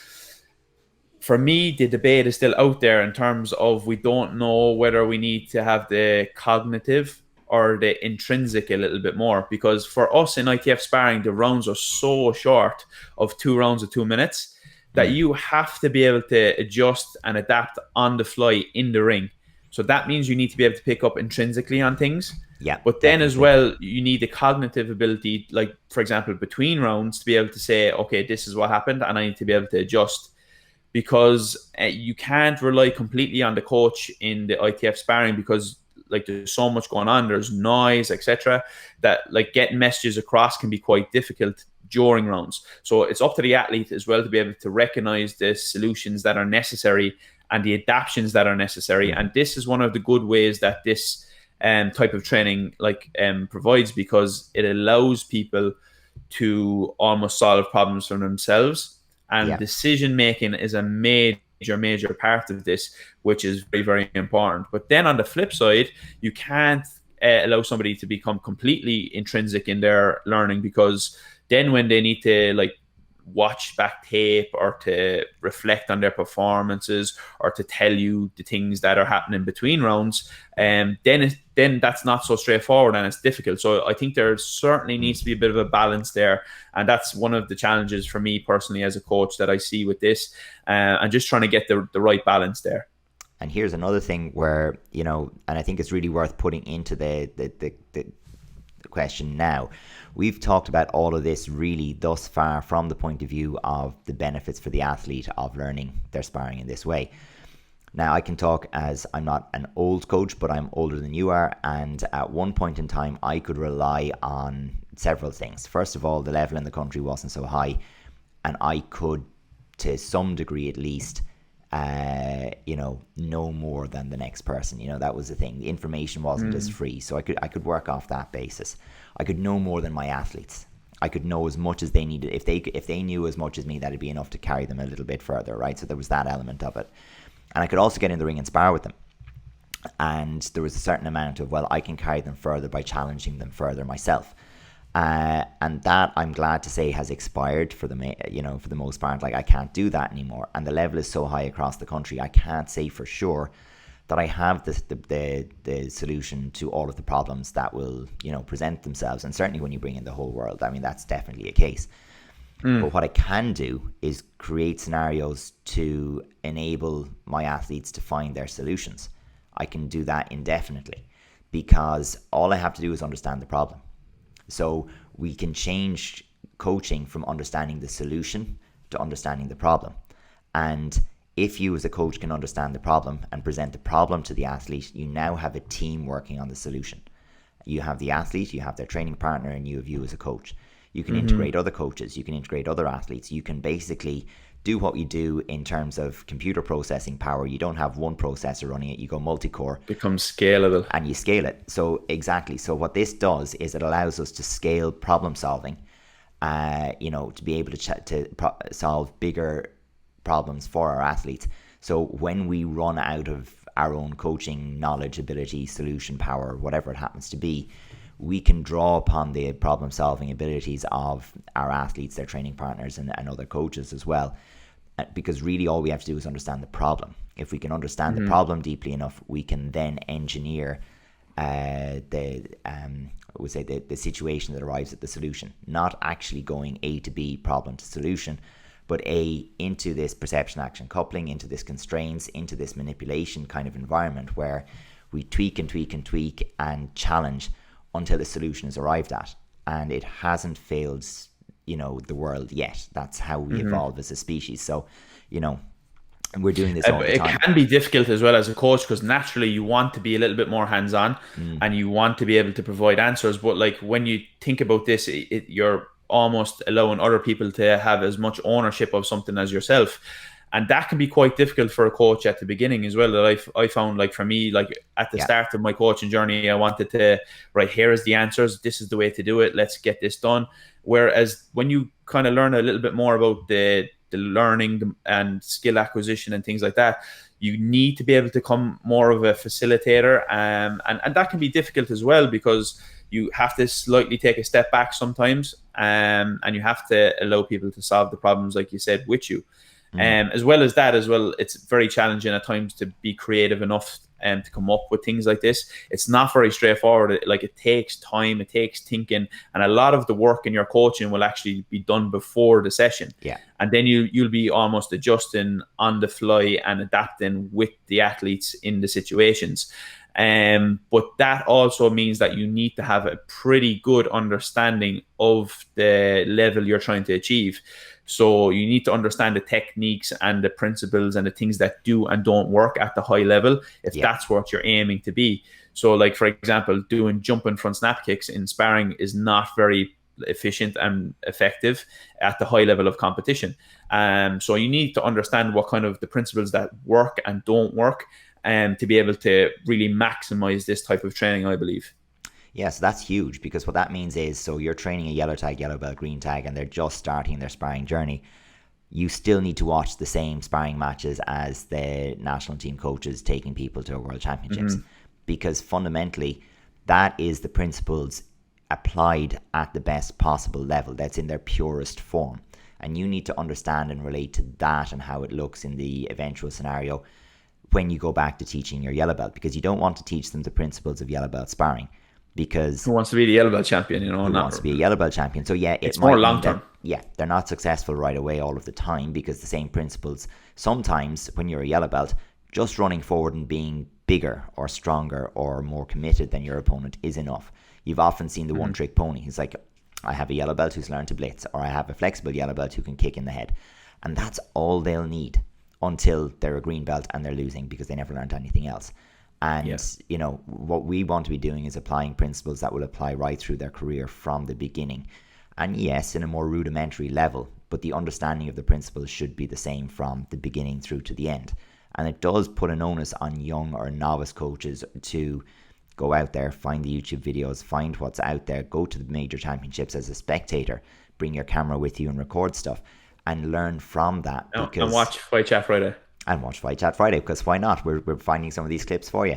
for me, the debate is still out there in terms of we don't know whether we need to have the cognitive or the intrinsic a little bit more. Because for us in ITF sparring, the rounds are so short of 2 rounds of 2 minutes that you have to be able to adjust and adapt on the fly in the ring. So that means you need to be able to pick up intrinsically on things. Yeah, But then as definitely. well, you need the cognitive ability, like, for example, between rounds, to be able to say, okay, this is what happened, and I need to be able to adjust. Because you can't rely completely on the coach in the ITF sparring because like there's so much going on, there's noise, etc., that like getting messages across can be quite difficult during rounds. So it's up to the athlete as well to be able to recognize the solutions that are necessary and the adaptations that are necessary. And this is one of the good ways that this type of training provides, because it allows people to almost solve problems for themselves. And Yeah. decision making is a major part of this, which is very, very important. But then on the flip side, you can't allow somebody to become completely intrinsic in their learning, because then when they need to like watch back tape or to reflect on their performances or to tell you the things that are happening between rounds, then that's not so straightforward and it's difficult. So I think there certainly needs to be a bit of a balance there, and that's one of the challenges for me personally as a coach that I see with this, and just trying to get the right balance there. And here's another thing where, you know, and I think it's really worth putting into the question now. We've talked about all of this really thus far from the point of view of the benefits for the athlete of learning their sparring in this way. Now, I can talk as I'm not an old coach, but I'm older than you are. And at one point in time, I could rely on several things. First of all, the level in the country wasn't so high. And I could, to some degree at least, know more than the next person. You know, that was the thing. The information wasn't as free. So I could work off that basis. I could know more than my athletes. I could know as much as they needed. If they knew as much as me, that'd be enough to carry them a little bit further, right? So there was that element of it. And I could also get in the ring and spar with them. And there was a certain amount of, well, I can carry them further by challenging them further myself. And that, I'm glad to say, has expired for the most part. Like, I can't do that anymore. And the level is so high across the country, I can't say for sure that I have the solution to all of the problems that will, present themselves. And certainly when you bring in the whole world, I mean, that's definitely a case. But what I can do is create scenarios to enable my athletes to find their solutions. I can do that indefinitely, because all I have to do is understand the problem. So we can change coaching from understanding the solution to understanding the problem. And if you as a coach can understand the problem and present the problem to the athlete, you now have a team working on the solution. You have the athlete, you have their training partner, and you have you as a coach. You can integrate other coaches, you can integrate other athletes. You can basically do what we do in terms of computer processing power, you don't have one processor running it, you go multi-core. Becomes scalable. And you scale it. So exactly. So what this does is it allows us to scale problem solving, to be able to solve bigger problems for our athletes. So when we run out of our own coaching knowledge, ability, solution power, whatever it happens to be, we can draw upon the problem solving abilities of our athletes, their training partners, and other coaches as well. Because really all we have to do is understand the problem. If we can understand the problem deeply enough, we can then engineer the situation that arrives at the solution. Not actually going A to B, problem to solution, but A into this perception action coupling, into this constraints, into this manipulation kind of environment where we tweak and tweak and tweak and challenge until the solution is arrived at. And it hasn't failed the world yet. That's how we evolve as a species. So, we're doing this all the time. It can be difficult as well as a coach, because naturally you want to be a little bit more hands-on and you want to be able to provide answers. But like when you think about this, you're almost allowing other people to have as much ownership of something as yourself. And that can be quite difficult for a coach at the beginning as well. That I found, like for me, like at the start of my coaching journey, I wanted to, right, here is the answers. This is the way to do it. Let's get this done. Whereas when you kind of learn a little bit more about the learning and skill acquisition and things like that, you need to be able to become more of a facilitator. And that can be difficult as well, because you have to slightly take a step back sometimes, and you have to allow people to solve the problems, like you said, with you. As well as that as well, it's very challenging at times to be creative enough to come up with things like this. It's not very straightforward. Like, it takes time, it takes thinking, and a lot of the work in your coaching will actually be done before the session. Yeah. And then you'll be almost adjusting on the fly and adapting with the athletes in the situations. But that also means that you need to have a pretty good understanding of the level you're trying to achieve. So you need to understand the techniques and the principles and the things that do and don't work at the high level, if that's what you're aiming to be. So, like, for example, doing jumping front snap kicks in sparring is not very efficient and effective at the high level of competition. So you need to understand what kind of the principles that work and don't work, to be able to really maximize this type of training, I believe. Yes, that's huge, because what that means is, so you're training a yellow tag, yellow belt, green tag, and they're just starting their sparring journey. You still need to watch the same sparring matches as the national team coaches taking people to world championships, because fundamentally that is the principles applied at the best possible level. That's in their purest form. And you need to understand and relate to that and how it looks in the eventual scenario when you go back to teaching your yellow belt, because you don't want to teach them the principles of yellow belt sparring. Because who wants to be the yellow belt champion? Who wants to be a yellow belt champion? So yeah, it's more long term. They're not successful right away all of the time, because the same principles. Sometimes when you're a yellow belt, just running forward and being bigger or stronger or more committed than your opponent is enough. You've often seen the one trick pony. He's like, I have a yellow belt who's learned to blitz, or I have a flexible yellow belt who can kick in the head, and that's all they'll need until they're a green belt and they're losing because they never learned anything else. And, what we want to be doing is applying principles that will apply right through their career from the beginning. And yes, in a more rudimentary level, but the understanding of the principles should be the same from the beginning through to the end. And it does put an onus on young or novice coaches to go out there, find the YouTube videos, find what's out there, go to the major championships as a spectator, bring your camera with you and record stuff, and learn from that. And watch Fight Chat Friday. And watch Fight Chat Friday, because why not? We're finding some of these clips for you.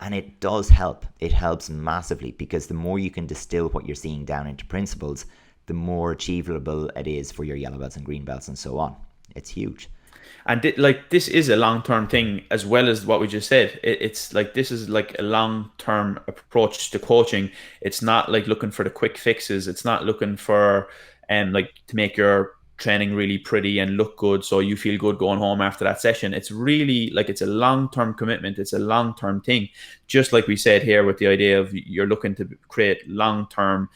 And it does help. It helps massively, because the more you can distill what you're seeing down into principles, the more achievable it is for your yellow belts and green belts and so on. It's huge. And this is a long-term thing, as well as what we just said. It's like, this is like a long-term approach to coaching. It's not like looking for the quick fixes. It's not looking for to make your training really pretty and look good so you feel good going home after that session. It's really like, it's a long-term commitment. It's a long-term thing, just like we said here with the idea of you're looking to create long-term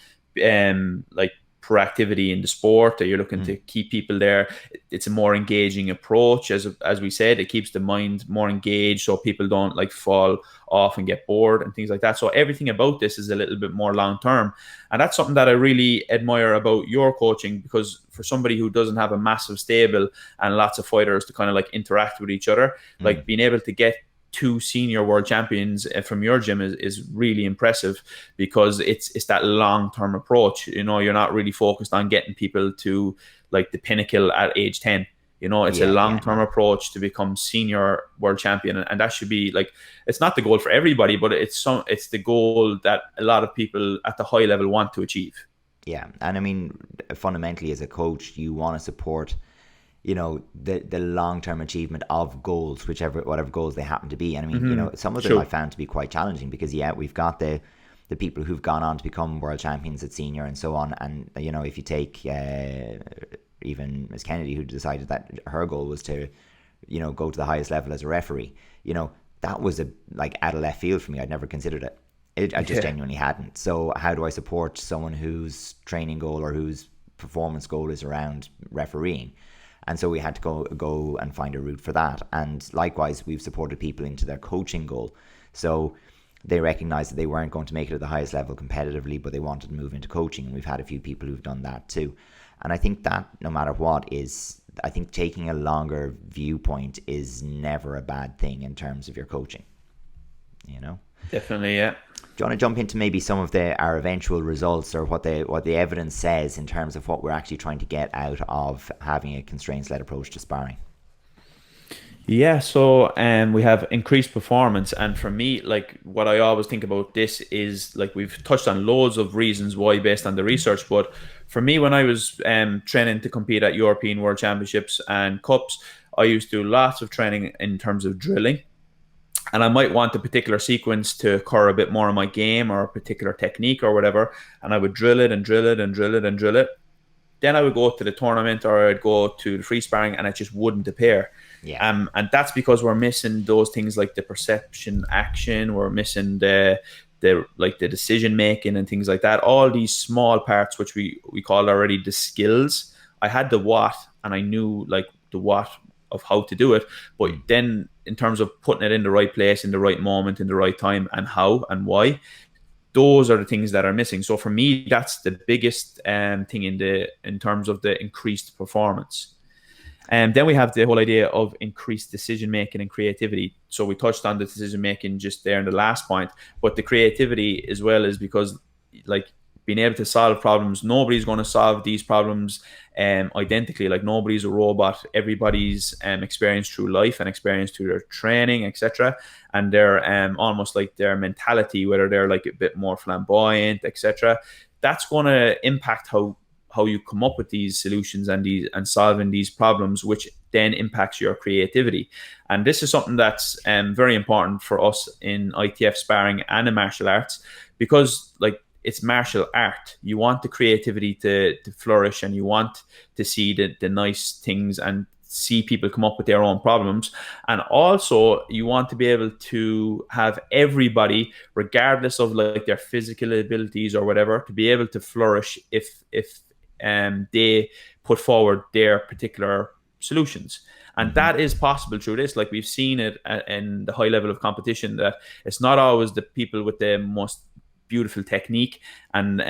proactivity in the sport, that you're looking to keep people there. It's a more engaging approach, as we said. It keeps the mind more engaged, so people don't like fall off and get bored and things like that. So everything about this is a little bit more long term, and that's something that I really admire about your coaching, because for somebody who doesn't have a massive stable and lots of fighters to kind of like interact with each other, like being able to get two senior world champions from your gym is really impressive, because it's that long-term approach. You're not really focused on getting people to like the pinnacle at age 10. It's a long-term approach to become senior world champion, and that should be like, it's not the goal for everybody, but it's the goal that a lot of people at the high level want to achieve. Yeah, and I mean, fundamentally as a coach, you want to support the long-term achievement of goals, whatever goals they happen to be. And I mean, some of them I found to be quite challenging, because we've got the people who've gone on to become world champions at senior and so on. And if you take even Miss Kennedy, who decided that her goal was to go to the highest level as a referee, that was out of left field for me. I'd never considered it. I just genuinely hadn't. So how do I support someone whose training goal or whose performance goal is around refereeing? And so we had to go and find a route for that. And likewise, we've supported people into their coaching goal. So they recognized that they weren't going to make it at the highest level competitively, but they wanted to move into coaching. And we've had a few people who've done that too. And I think that no matter what I think taking a longer viewpoint is never a bad thing in terms of your coaching. Definitely, yeah. Do you want to jump into maybe some of our eventual results, or what the evidence says in terms of what we're actually trying to get out of having a constraints-led approach to sparring? Yeah, so we have increased performance, and for me, like, what I always think about this is, like, we've touched on loads of reasons why based on the research, but for me, when I was training to compete at European World Championships and Cups, I used to do lots of training in terms of drilling. And I might want a particular sequence to occur a bit more in my game, or a particular technique or whatever. And I would drill it and drill it and drill it and drill it. Then I would go to the tournament, or I'd go to the free sparring, and it just wouldn't appear. Yeah. And that's because we're missing those things like the perception action. We're missing the decision making and things like that. All these small parts, which we called already the skills. I had the what, and I knew like the what of how to do it, but then in terms of putting it in the right place, in the right moment, in the right time, and how and why, those are the things that are missing. So for me, that's the biggest thing in terms of the increased performance. And then we have the whole idea of increased decision making and creativity. So we touched on the decision making just there in the last point, but the creativity as well is because, like, being able to solve problems. Nobody's going to solve these problems identically. Like, nobody's a robot. Everybody's experienced through life and experienced through their training, etc. And their almost like their mentality, whether they're like a bit more flamboyant, etc. That's going to impact how you come up with these solutions and solving these problems, which then impacts your creativity. And this is something that's very important for us in ITF sparring and in martial arts, because like, it's martial art. You want the creativity to flourish, and you want to see the nice things and see people come up with their own problems. And also you want to be able to have everybody, regardless of like their physical abilities or whatever, to be able to flourish if they put forward their particular solutions. And that is possible through this. Like, we've seen it in the high level of competition, that it's not always the people with the most beautiful technique and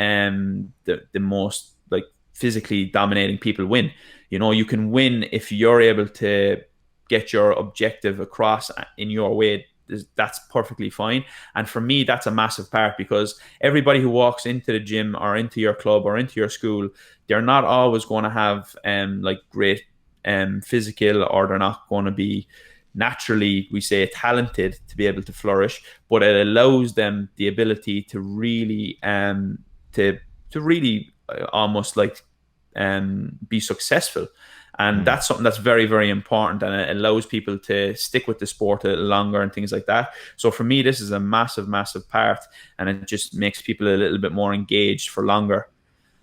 the most like physically dominating people win. You can win if you're able to get your objective across in your way. That's perfectly fine. And for me, that's a massive part, because everybody who walks into the gym or into your club or into your school, they're not always going to have like great physical, or they're not going to be naturally, we say, talented to be able to flourish, but it allows them the ability to really almost like be successful. And that's something that's very, very important, and it allows people to stick with the sport a little longer and things like that. So for me, this is a massive, massive part, and it just makes people a little bit more engaged for longer.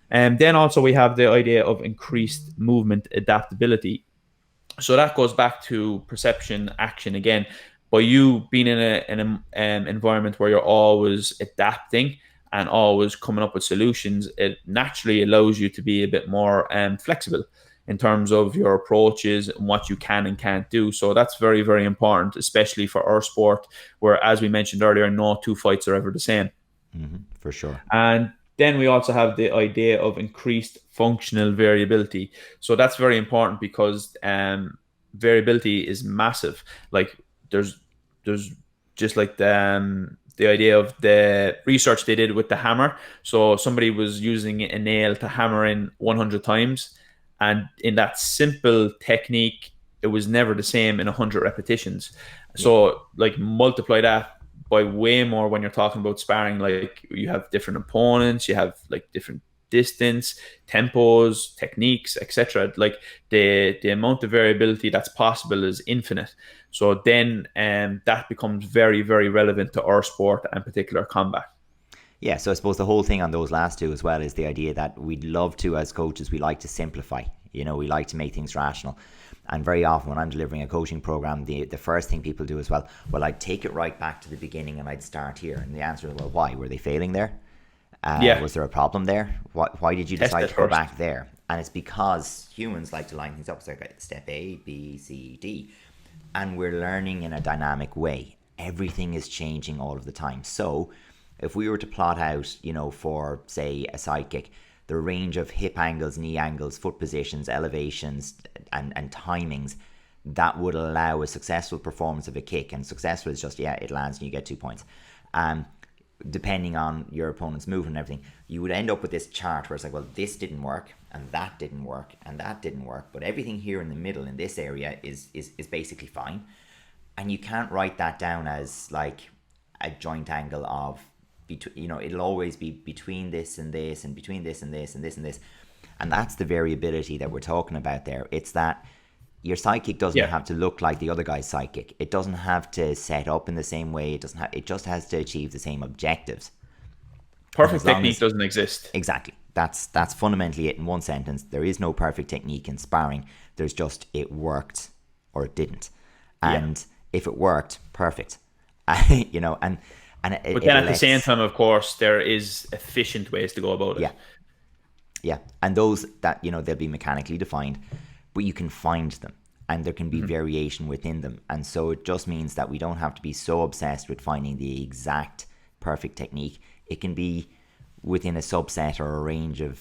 And then also we have the idea of increased movement adaptability. So that goes back to perception action again. By you being in an environment where you're always adapting and always coming up with solutions, it naturally allows you to be a bit more flexible in terms of your approaches and what you can and can't do. So that's very, very important, especially for our sport, where, as we mentioned earlier, no two fights are ever the same. For sure. And then we also have the idea of increased functional variability. So that's very important because variability is massive. Like there's just like the idea of the research they did with the hammer. So somebody was using a nail to hammer in 100 times, and in that simple technique, it was never the same in 100 repetitions. Yeah. So like multiply that by way more when you're talking about sparring. Like you have different opponents, you have like different distance, tempos, techniques, etc. Like the amount of variability that's possible is infinite. So then that becomes very, very relevant to our sport and particular combat. Yeah, so I suppose the whole thing on those last two as well is the idea that we'd love to, as coaches, we like to simplify. We like to make things rational. And very often when I'm delivering a coaching program, the first thing people do is, well, I'd take it right back to the beginning and I'd start here. And the answer is, well, why? Were they failing there? Yeah. Was there a problem there? Why did you Test decide it to go first. back there? And it's because humans like to line things up. It's like step A, B, C, D. And we're learning in a dynamic way. Everything is changing all of the time. So if we were to plot out, for, say, a side kick, the range of hip angles, knee angles, foot positions, elevations, and timings that would allow a successful performance of a kick. And successful is just, it lands and you get 2 points. Depending on your opponent's movement and everything, you would end up with this chart where it's like, well, this didn't work, and that didn't work, and that didn't work. But everything here in the middle in this area is basically fine. And you can't write that down as like a joint angle of, it'll always be between this and this, and between this and this and this and this. And that's the variability that we're talking about there. It's that your sidekick doesn't have to look like the other guy's sidekick. It doesn't have to set up in the same way. It just has to achieve the same objectives. Perfect technique doesn't exist. Exactly. That's fundamentally it in one sentence. There is no perfect technique in sparring. There's just it worked or it didn't. And if it worked, perfect. And but then at the same time, of course, there is efficient ways to go about it. Yeah. And those that, they'll be mechanically defined, but you can find them and there can be variation within them. And so it just means that we don't have to be so obsessed with finding the exact perfect technique. It can be within a subset or a range of,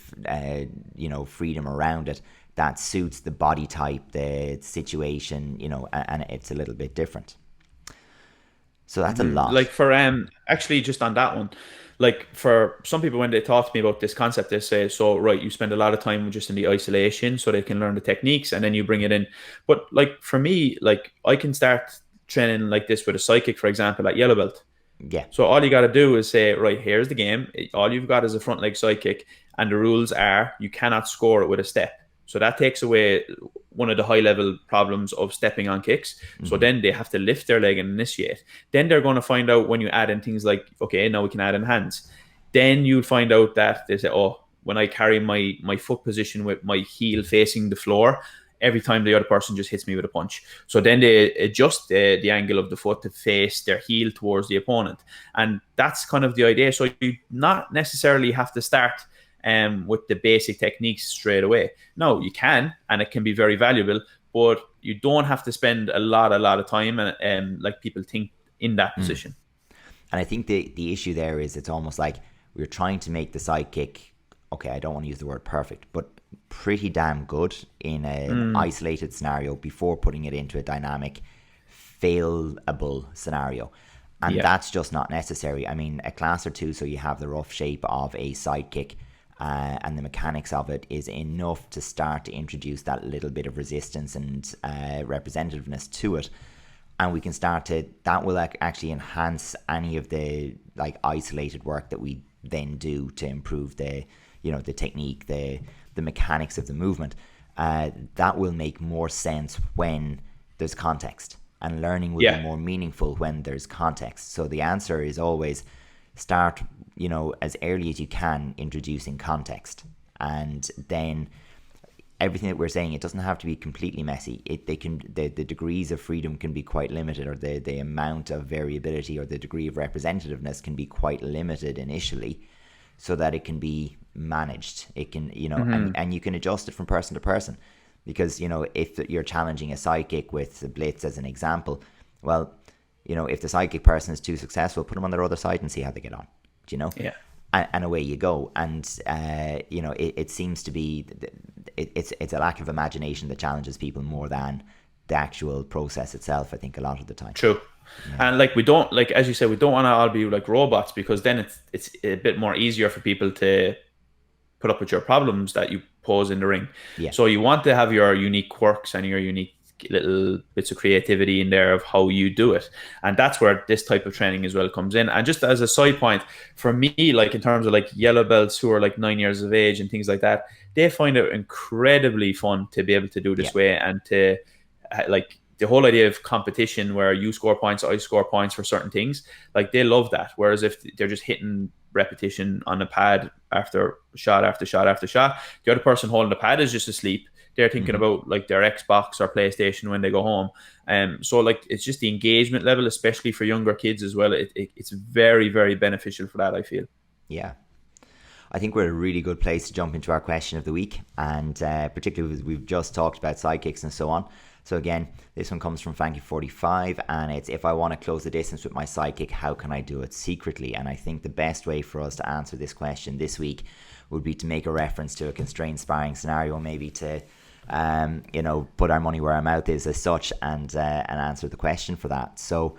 freedom around it that suits the body type, the situation, and it's a little bit different. So that's a lot. Like for actually just on that one, like for some people when they talk to me about this concept, they say, so right, you spend a lot of time just in the isolation so they can learn the techniques and then you bring it in. But like for me, like I can start training like this with a psychic, for example, at yellow belt. Yeah. So all you got to do is say, right, here's the game. All you've got is a front leg side kick, and the rules are you cannot score it with a step. So that takes away one of the high level problems of stepping on kicks. So then they have to lift their leg and initiate. Then they're going to find out when you add in things like, okay, now we can add in hands. Then you'll find out that they say, oh, when I carry my foot position with my heel facing the floor, every time the other person just hits me with a punch. So then they adjust the angle of the foot to face their heel towards the opponent. And that's kind of the idea. So you not necessarily have to start with the basic techniques straight away. No, you can, and it can be very valuable, but you don't have to spend a lot of time and like people think in that position. And I think the issue there is it's almost like we're trying to make the sidekick, okay, I don't want to use the word perfect, but pretty damn good in an isolated scenario before putting it into a dynamic, failable scenario. And that's just not necessary. I mean, a class or two, so you have the rough shape of a sidekick, and the mechanics of it is enough to start to introduce that little bit of resistance and representativeness to it. And we can start to, that will actually enhance any of the like isolated work that we then do to improve the, the technique, the mechanics of the movement. That will make more sense when there's context, and learning will be more meaningful when there's context. So the answer is always start, as early as you can introducing context, and then everything that we're saying, it doesn't have to be completely messy. The degrees of freedom can be quite limited, or the amount of variability or the degree of representativeness can be quite limited initially. so that it can be managed. It can, Mm-hmm. and you can adjust it from person to person, because, if you're challenging a sidekick with the blitz as an example, well, if the sidekick person is too successful, put them on their other side and see how they get on, Yeah. and away you go. And it seems to be it's a lack of imagination that challenges people more than the actual process itself, I think, a lot of the time. True. And like we don't, like as you said, we don't want to all be like robots, because then it's a bit more easier for people to put up with your problems that you pose in the ring. Yeah. So you want to have your unique quirks and your unique little bits of creativity in there of how you do it. And that's where this type of training as well comes in. And just as a side point, for me, like in terms of like yellow belts who are like 9 years of age and things like that, they find it incredibly fun to be able to do Yeah. this way, and to like the whole idea of competition where you score points, I score points for certain things, like they love that. Whereas if they're just hitting repetition on a pad after shot after shot after shot, the other person holding the pad is just asleep. They're thinking about like their Xbox or PlayStation when they go home. So like it's just the engagement level, especially for younger kids as well. It's very, very beneficial for that, I feel. Yeah. I think we're a really good place to jump into our question of the week, and particularly we've just talked about sidekicks and so on. So again, this one comes from Frankie45, and it's, if I want to close the distance with my sidekick, how can I do it secretly? And I think the best way for us to answer this question this week would be to make a reference to a constrained sparring scenario, maybe to put our money where our mouth is as such, and answer the question for that. So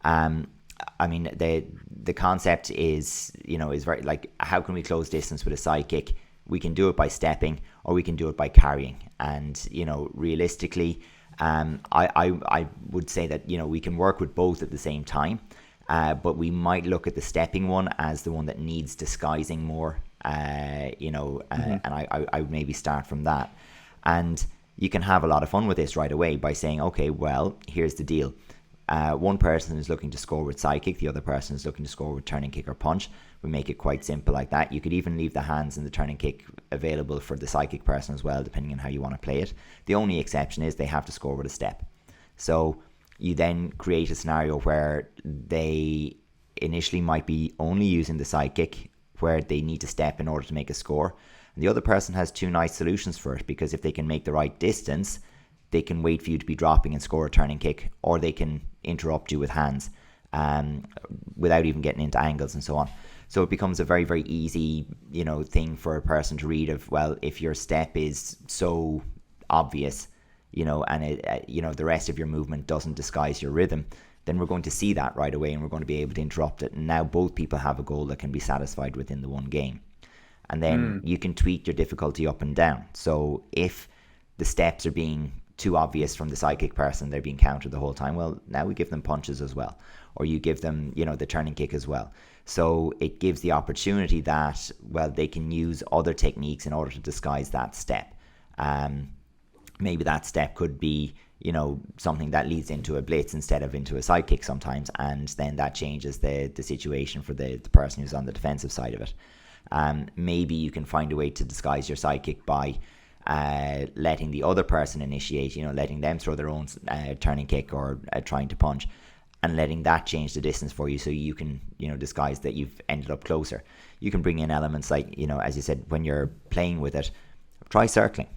I mean, the concept is very, like, how can we close distance with a sidekick? We can do it by stepping, or we can do it by carrying. And realistically, I would say that we can work with both at the same time, but we might look at the stepping one as the one that needs disguising more. And I would maybe start from that. And you can have a lot of fun with this right away by saying, okay, well, here's the deal. One person is looking to score with sidekick, the other person is looking to score with turning kick or punch. We make it quite simple like that. You could even leave the hands and the turning kick available for the sidekick person as well, depending on how you want to play it. The only exception is they have to score with a step. So you then create a scenario where they initially might be only using the sidekick, where they need to step in order to make a score. And the other person has two nice solutions for it, because if they can make the right distance, they can wait for you to be dropping and score a turning kick, or they can interrupt you with hands without even getting into angles and so on. So it becomes a very, very easy, thing for a person to read of, well, if your step is so obvious, and the rest of your movement doesn't disguise your rhythm, then we're going to see that right away, and we're going to be able to interrupt it. And now both people have a goal that can be satisfied within the one game. And then you can tweak your difficulty up and down. So if the steps are being too obvious from the sidekick person, they're being countered the whole time, well, now we give them punches as well, or you give them the turning kick as well. So it gives the opportunity that, well, they can use other techniques in order to disguise that step. Maybe that step could be something that leads into a blitz instead of into a sidekick sometimes, and then that changes the situation for the person who's on the defensive side of it. Maybe you can find a way to disguise your sidekick by letting the other person initiate, letting them throw their own turning kick or trying to punch, and letting that change the distance for you, so you can disguise that you've ended up closer. You can bring in elements like, as you said, when you're playing with it, try circling,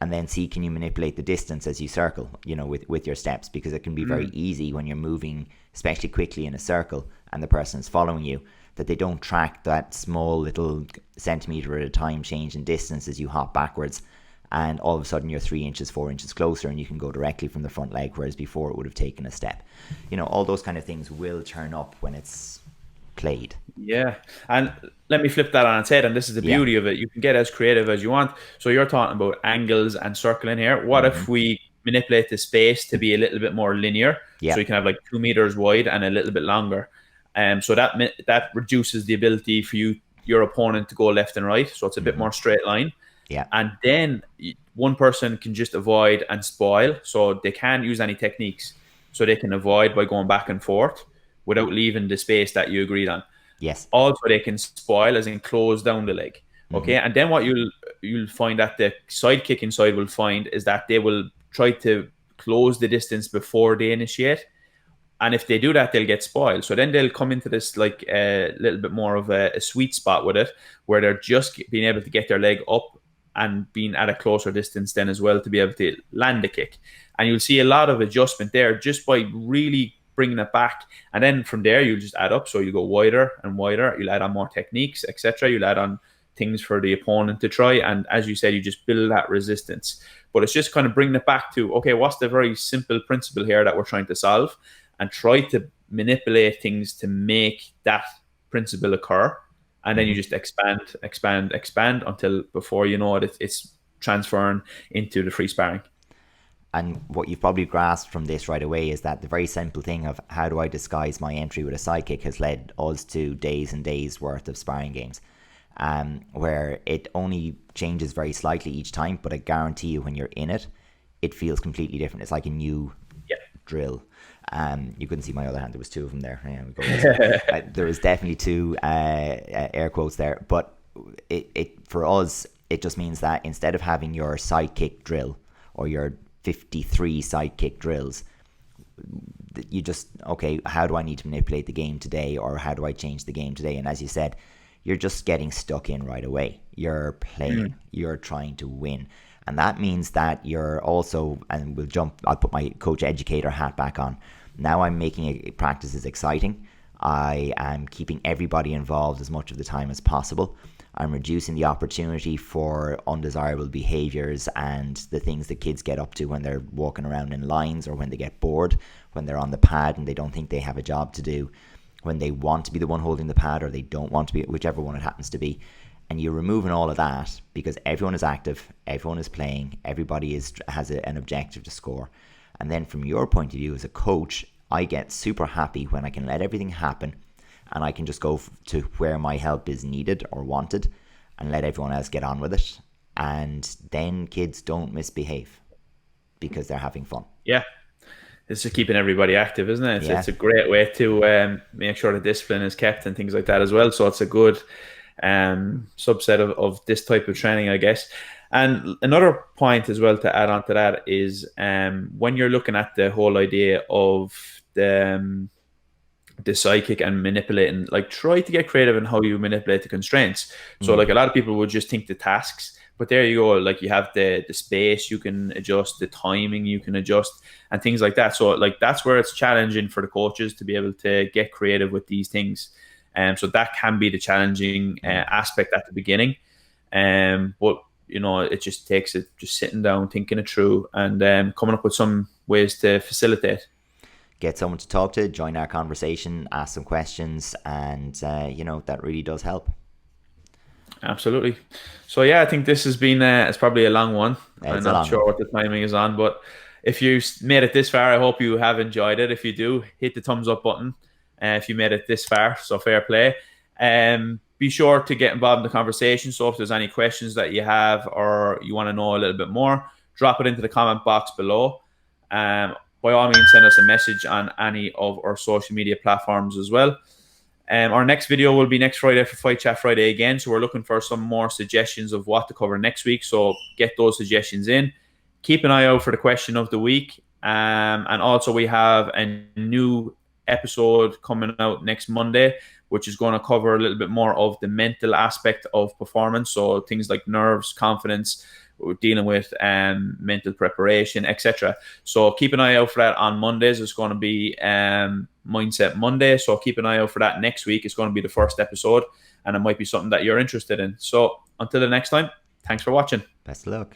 and then see, can you manipulate the distance as you circle, with your steps, because it can be very easy when you're moving, especially quickly in a circle, and the person is following you, that they don't track that small little centimeter at a time change in distance as you hop backwards, and all of a sudden you're 3 inches, 4 inches closer, and you can go directly from the front leg, whereas before it would have taken a step. All those kind of things will turn up when it's played. Yeah. And let me flip that on its head. And this is the beauty of it. You can get as creative as you want. So you're talking about angles and circling here. What if we manipulate the space to be a little bit more linear? Yeah. So you can have like 2 meters wide and a little bit longer. So that reduces the ability for your opponent to go left and right. So it's a bit more straight line. Yeah. And then one person can just avoid and spoil. So they can't use any techniques. So they can avoid by going back and forth without leaving the space that you agreed on. Yes. Also, they can spoil, as in close down the leg. Okay. And then what you'll find that the side kicking side will find is that they will try to close the distance before they initiate. And if they do that, they'll get spoiled. So then they'll come into this like a little bit more of a sweet spot with it, where they're just being able to get their leg up and being at a closer distance then as well to be able to land the kick. And you'll see a lot of adjustment there just by really bringing it back. And then from there, you'll just add up. So you go wider and wider. You'll add on more techniques, etc. You'll add on things for the opponent to try. And as you said, you just build that resistance. But it's just kind of bringing it back to, okay, what's the very simple principle here that we're trying to solve? And try to manipulate things to make that principle occur. And then you just expand until before you know it, it's transferring into the free sparring. And what you've probably grasped from this right away is that the very simple thing of how do I disguise my entry with a side kick has led us to days and days worth of sparring games, where it only changes very slightly each time, but I guarantee you when you're in it, it feels completely different. It's like a new drill. You couldn't see my other hand. There was two of them there. Yeah, we go. There was definitely two air quotes there. But it for us, it just means that instead of having your side kick drill or your 53 side kick drills, you just, okay, how do I need to manipulate the game today, or how do I change the game today? And as you said, you're just getting stuck in right away. You're playing. You're trying to win. And that means that you're also, and I'll put my coach educator hat back on. Now I'm making practices exciting. I am keeping everybody involved as much of the time as possible. I'm reducing the opportunity for undesirable behaviors and the things that kids get up to when they're walking around in lines, or when they get bored, when they're on the pad and they don't think they have a job to do, when they want to be the one holding the pad or they don't want to be, whichever one it happens to be. And you're removing all of that because everyone is active, everyone is playing, everybody has an objective to score. And then from your point of view as a coach, I get super happy when I can let everything happen and I can just go to where my help is needed or wanted and let everyone else get on with it. And then kids don't misbehave because they're having fun. Yeah. It's just keeping everybody active, isn't it? It's a great way to make sure the discipline is kept and things like that as well. So it's a good subset of this type of training, I guess. And another point as well to add on to that is when you're looking at the whole idea of the psychic and manipulating, like try to get creative in how you manipulate the constraints. So like a lot of people would just think the tasks, but there you go, like you have the space you can adjust, the timing you can adjust, and things like that. So like that's where it's challenging for the coaches to be able to get creative with these things. So that can be the challenging aspect at the beginning. But you know, it just takes it just sitting down, thinking it through, and coming up with some ways to facilitate. Get someone to talk to, join our conversation, ask some questions, and you know, that really does help. Absolutely. So yeah, I think this has been it's probably a long one. I'm not sure what the timing is on, but if you made it this far, I hope you have enjoyed it. If you do, hit the thumbs up button. If you made it this far, so fair play. Be sure to get involved in the conversation. So if there's any questions that you have or you want to know a little bit more, drop it into the comment box below. By all means, send us a message on any of our social media platforms as well. Our next video will be next Friday for Fight Chat Friday again. So we're looking for some more suggestions of what to cover next week. So get those suggestions in. Keep an eye out for the question of the week. And also we have a new episode coming out next Monday, which is going to cover a little bit more of the mental aspect of performance. So things like nerves, confidence, we're dealing with mental preparation, etc. So keep an eye out for that on Mondays. It's going to be Mindset Monday. So keep an eye out for that next week. It's going to be the first episode, and it might be something that you're interested in. So until the next time, thanks for watching. Best of luck.